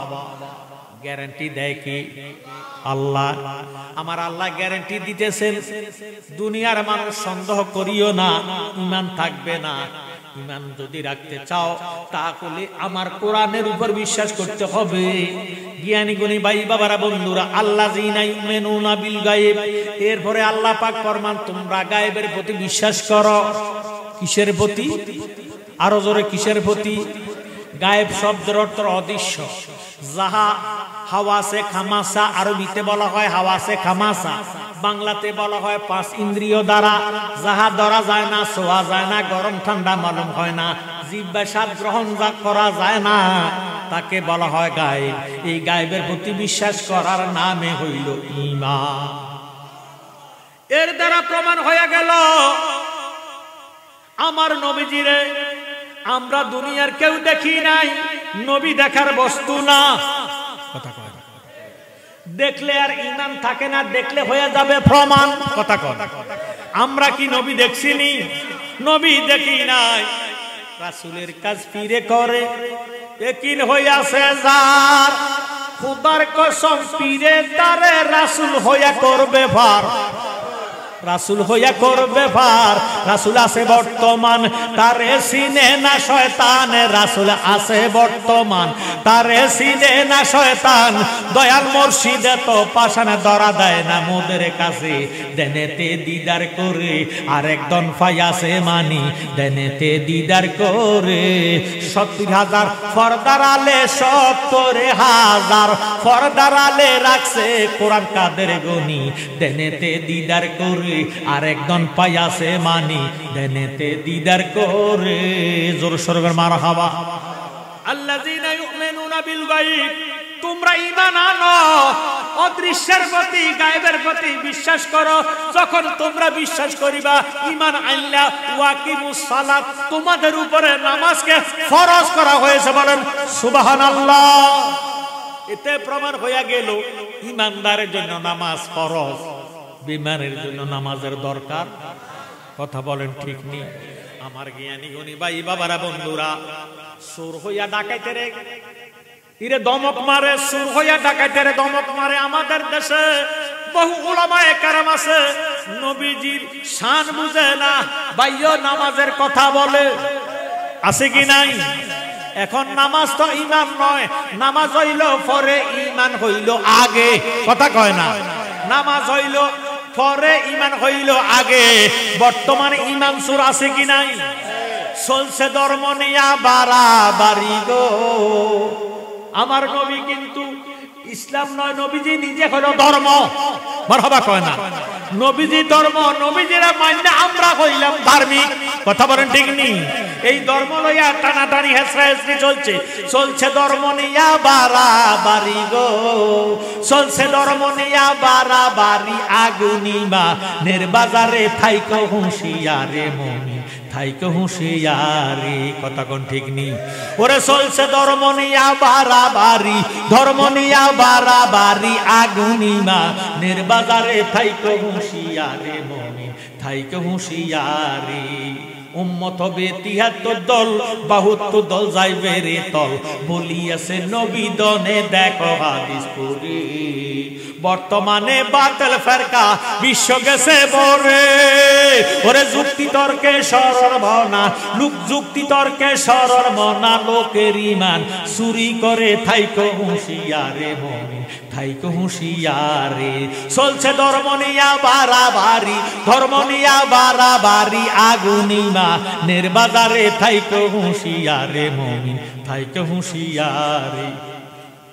গ্যারান্টি দেয় কি আল্লাহ। আমার আল্লাহ গ্যারান্টি দিতেছেন দুনিয়ার মানুষ সন্দেহ করিও না, ঈমান থাকবে না। ঈমান যদি রাখতে চাও তাহলে আমার কোরআনের উপর বিশ্বাস করতে হবে। জ্ঞানী গুণী ভাই বাবারা বন্ধুরা, আল্লাযীনা ইউমিনুনা বিল গায়ব, এরপরে আল্লাহ পাক ফরমান তোমরা গায়েবের প্রতি বিশ্বাস করো। কিসের প্রতি? আরো জোরে কিসের প্রতি? গায়েব শব্দের অর্থ অদৃশ্য। যাহা হাওয়াসে খামাসা, আরবিতে বলা হয় হাওয়াসে খামাসা, বাংলাতে বলা হয় পাঁচ ইন্দ্রিয় দ্বারা যাহা ধরা যায় না, ছোঁয়া যায় না, গরম ঠান্ডা মালুম হয় না, জিহ্বা স্বাদ গ্রহণ করা যায় না, তাকে বলা হয় গায়েব। এই গায়েবের প্রতি বিশ্বাস করার নামে হইল ঈমান। এর দ্বারা প্রমাণ হয়ে গেল আমার নবীজিরে আমরা দুনিয়ার কেউ দেখি নাই, নবী দেখার বস্তু না। কথা কয় দেখলে আর ঈমান থাকে না, দেখলে হয়ে যাবে প্রমাণ। কথা কয় আমরা কি নবী দেখছিনি? নবী দেখি নাই। রাসূলের কাজ ফিরে করে একিন হইয়াছে যার, খোদার কসম পীরে তারে রাসূল হইয়া করবে ভার। রাসূল হইয়া করবে ভার। রাসূল আছে বর্তমান, তারে চিনে না শয়তান। রাসূল আছে বর্তমান, তারে চিনে না শয়তান। দয়াল মুর্শিদে তো পাশানে ধরা দেয় না মোদের কাছে, দেনেতে দিদার করে আরেকজন ফায়াসে মানি, দেনেতে দিদার করে। ৭০,০০০ ফরদার আলে ৭০,০০০ ফরদার আলে রাখছে কোরআন কাদের গনি, দেনেতে দিদার করে আরেকজন পায়াসে মানি, দেনেতে দিদার করে। জোর সরবের মারহাবা। আল্লাযীনা ইউমিনুনা বিল গায়ব, তোমরা ঈমান আনো, অদৃশ্যের প্রতি গায়েবের প্রতি বিশ্বাস করো। যখন তোমরা বিশ্বাস করিবা, ঈমান আনলা, ওয়াকিমুস সালাত, তোমাদের উপরে নামাজকে ফরজ করা হয়েছে। বলেন সুবহানাল্লাহ। এতে প্রমাণ হয়ে গেল ঈমানদারের জন্য নামাজ ফরজ, বিমানের জন্য নামাজের দরকার। কথা বলেন ঠিক নেই? আমার জ্ঞানী গুণী ভাই বাবারা বন্ধুরা, সুর হইয়া ডাকাইতেরে ইরে দমক মারে, সুর হইয়া ডাকাইতেরে দমক মারে। আমাদের দেশে বহু উলামায়ে কেরাম আছে, নবীজির শান বুঝে না, বাইও নামাজের কথা বলে। আছে কি নাই? এখন নামাজ তো ঈমান নয়, নামাজ হইল পরে, ঈমান হইল আগে। কথা কয় না? নামাজ হইল পরে, ঈমান হইল আগে। বর্তমানে ঈমান সুর আছে কি নাই? চলছে ধর্ম নিয়া বাড়াবাড়ি গো। আমার নবী কিন্তু ইসলাম নয়, নবীজি নিজে হলো ধর্ম। মারহাবা কয় না? নবীজি ধর্ম, নবীজিরা মানলে আমরা হইলাম ধার্মিক। কথা বলেন ঠিক নেই? এই ধর্ম লইয়া টানাটানি হেসরাহেসরি চলছে, চলছে ধর্ম নিয়া বাড়াবাড়ি গো, চলছে ধর্ম নিয়া বাড়াবাড়ি। আগুনিমা নের বাজারে থাইকো হুঁশিয়ারে মুমিন, থাইকো হুঁশিয়ারে। কথা কোন ঠিক নেই? ওরে চলছে ধর্ম নিয়া বাড়াবাড়ি, ধর্ম নিয়া বাড়াবাড়ি। আগুনিমা নের বাজারে থাইকো হুঁশিয়ারে মুমিন, থাইকো হুঁশিয়ারে। উম্মত হবে ৭৩ দল, ৭২ দল যাইবে রে তল, বলিয়াছে নবী দনে দেখো হাদিস পড়ে। বর্তমানে বাতিল ফেরকা বিশ্ব গেছে বরে। ওরে যুক্তি তর্কে সরল মনা, লোক যুক্তি তর্কে সরল মনা। লোকের ঈমান চুরি করে থাইকো হুঁশিয়ারে মুমিন, থাইকো হুঁশিয়ারে। চলছে ধর্ম নিয়া বাড়াবাড়ি, ধর্ম নিয়া বাড়াবাড়ি। আগুনিমা নের বাজারে থাইকো হুঁশিয়ারে মুমিন, থাইকো হুঁশিয়ারে।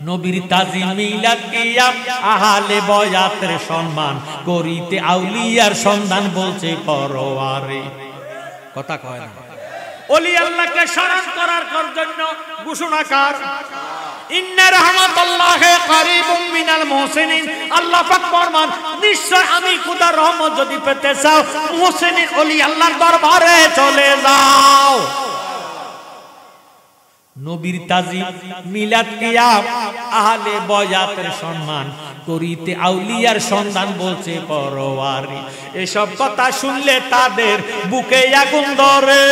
নবীর তাজিম মিলাদ কিয়াম আহলে বয়াতের সম্মান করিতে আউলিয়ার সন্ধান বলছে পরোয়ারে। কথা কয় না? ওলি আল্লাহকে স্মরণ করার জন্য ঘোষণাকার ইন্না রাহমাতাল্লাহি কারীবুম মিনাল মুহসিনিন। আল্লাহ পাক ফরমান নিশ্চয় আমি খোদার রহমত যদি পেতে চাও মুহসিনিন ওলি আল্লাহর দরবারে চলে যাও। নবীর তাজিম, মিলাদ, কিয়াম, আহলে বয়াতের সম্মান করিতে আউলিয়ার সন্ধান বলছে পরওয়ারি। এসব কথা শুনলে তাদের বুকে আগুন ধরে।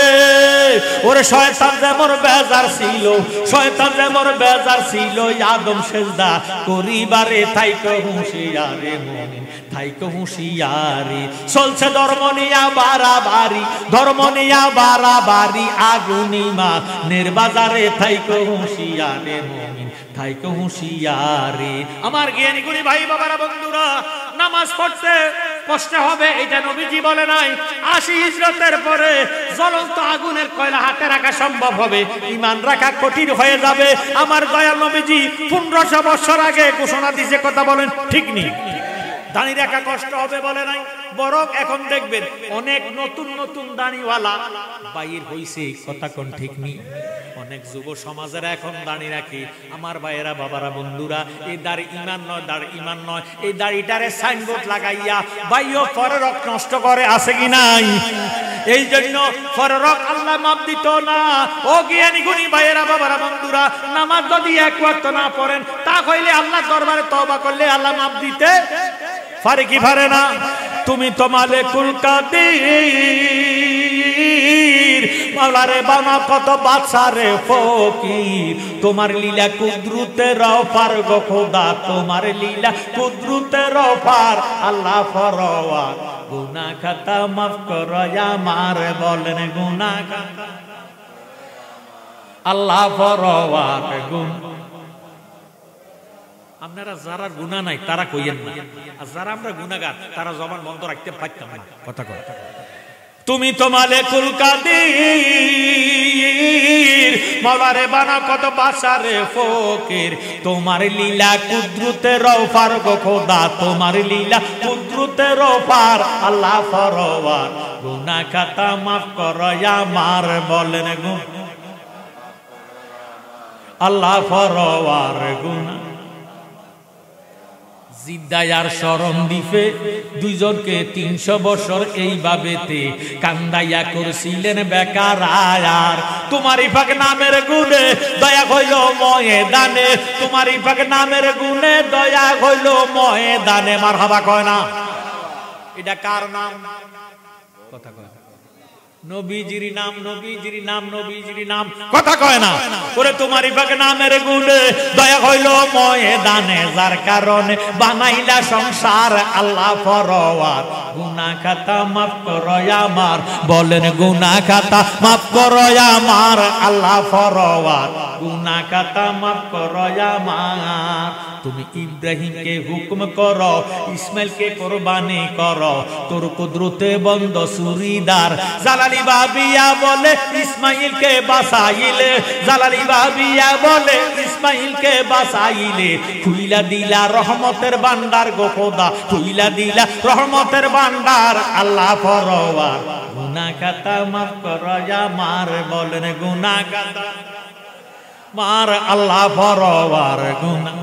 ওরে শয়তান যেমন বেজার ছিল, শয়তান যেমন বেজার ছিল আদম সেজদা করিবারে, থাইকো হুঁশিয়ারে মুমিন থাইকো হুঁশিয়ারি। চলছে ধর্ম নিয়া বাড়াবাড়ি, ধর্ম নিয়া বাড়াবাড়ি, আগুনিমা নির্বাজারে থাইকো হুঁশিয়ারে মুমিন থাইকো হুঁশিয়ারি। আমার জ্ঞানী গুণী ভাই বাবারা বন্ধুরা, নামাজ পড়তে কষ্ট হবে এটা নবীজি বলে নাই। ৮০ হিজরতের পরে জ্বলন্ত আগুনের কয়লা হাতে রাখা সম্ভব হবে, ঈমান রাখা কঠিন হয়ে যাবে। আমার দয়াল নবীজি ১৫০০ বছর আগে ঘোষণা দিয়েছে, কথা বলেন ঠিক নেই? দাঁড়িয়ে রাখা কষ্ট হবে বলে নাই, বরং এখন দেখবেন অনেক নতুন নতুন দাঁড়িওয়ালা বাইর হইছে, কথা কোন ঠিক নেই? অনেক যুব সমাজেরা এখন দাঁড়িয়ে রাখে। আমার ভাইয়েরা বাবারা বন্ধুরা, এই দাড়ি ঈমান নয়, দাড়ি ঈমান নয়, এই দাড়িটারে সাইনবোর্ড লাগাইয়া বাইও ফররক নষ্ট করে, আছে কি নাই? এই জন্য ফররক আল্লাহ মাপ দিত না। ও জ্ঞানী গুণী ভাইয়েরা বাবারা বন্ধুরা, নামাজ যদি এক ওয়াক্ত না পড়েন তা হইলে আল্লাহ দরবারে তওবা করলে আল্লাহ মাপ দিতে পারে কি পারে না? তুমি তো মালিকুল কাদির, মাওলারে বানা কত বাদশারে ফকির, তোমার লীলা কুদরতের পার গো খোদা, তোমার লীলা কুদরতের পার। আল্লাহ ফরওয়ার গুনাহ খাতা মাফ করো আমার, বলেন গুনাহ খাতা আল্লাহ ফরওয়ার গুনাহ। আপনারা যারা গুনাহ নাই তারা কইয়েন না, আর যারা আমরা গুনাহগার তারা জবান বন্ধ রাখতে পারতাম না, কথা কয়। তুমি তো মালিকুল কাদির, মাওলারে বানা কত বাদশারে ফকির, তোমার লীলা কুদরতের পার গো খোদা, তোমার লীলা কুদরতের পার। আল্লাহ ফরওয়ার গুনাহ খাতা মাফ করো আমার, বলেন গুনাহ আল্লাহ ফরওয়ার গুনাহ। জিদ্দায়ার শরণ দ্বীপে দুইজনকে ৩০০ বছর এইভাবেতে কান্দাইয়া করছিলেন বেকার আয়ার। তোমারই পাক নামের গুণে দয়া হইল ময়দানে, তোমারই পাক নামের গুণে দয়া হইল ময়দানে। মারহাবা কয় না? এটা কার নাম? কথা কয় নবীজির নাম, নবীজির নাম, নবীজির নাম, কথা কয় না? ওরে তোমারই পাক নামের গুণে দয়া হইল ময়দানে, যার কারণে বানাইলা সংসার। আল্লাহ ফরওয়ার গুনাহ খাতা মাফ করো আমার, বলেন গুনাহ খাতা মাফ করো আমার। আল্লাহ ফরওয়ার গুনাহ খাতা মাফ করো আমার। তুমি ইব্রাহিমকে হুকুম করো, ইসমাইলকে কুরবানি করো, তোর কুদরতে বন্ধ সুরিদার। জালালি বাবিয়া বলে ইসমাইলকে বাঁচাইলে, জালালি বাবিয়া বলে ইসমাইলকে বাঁচাইলে, খুইলা দিলা রহমতের ভান্ডার গো খোদা, খুইলা দিলা রহমতের ভান্ডার। আল্লাহ ফরওয়ার গুনাহ খাতা মাফ করো আমার, বলেন গুনাহ খাতা মার। আল্লাহ ফরওয়ার গুনাহ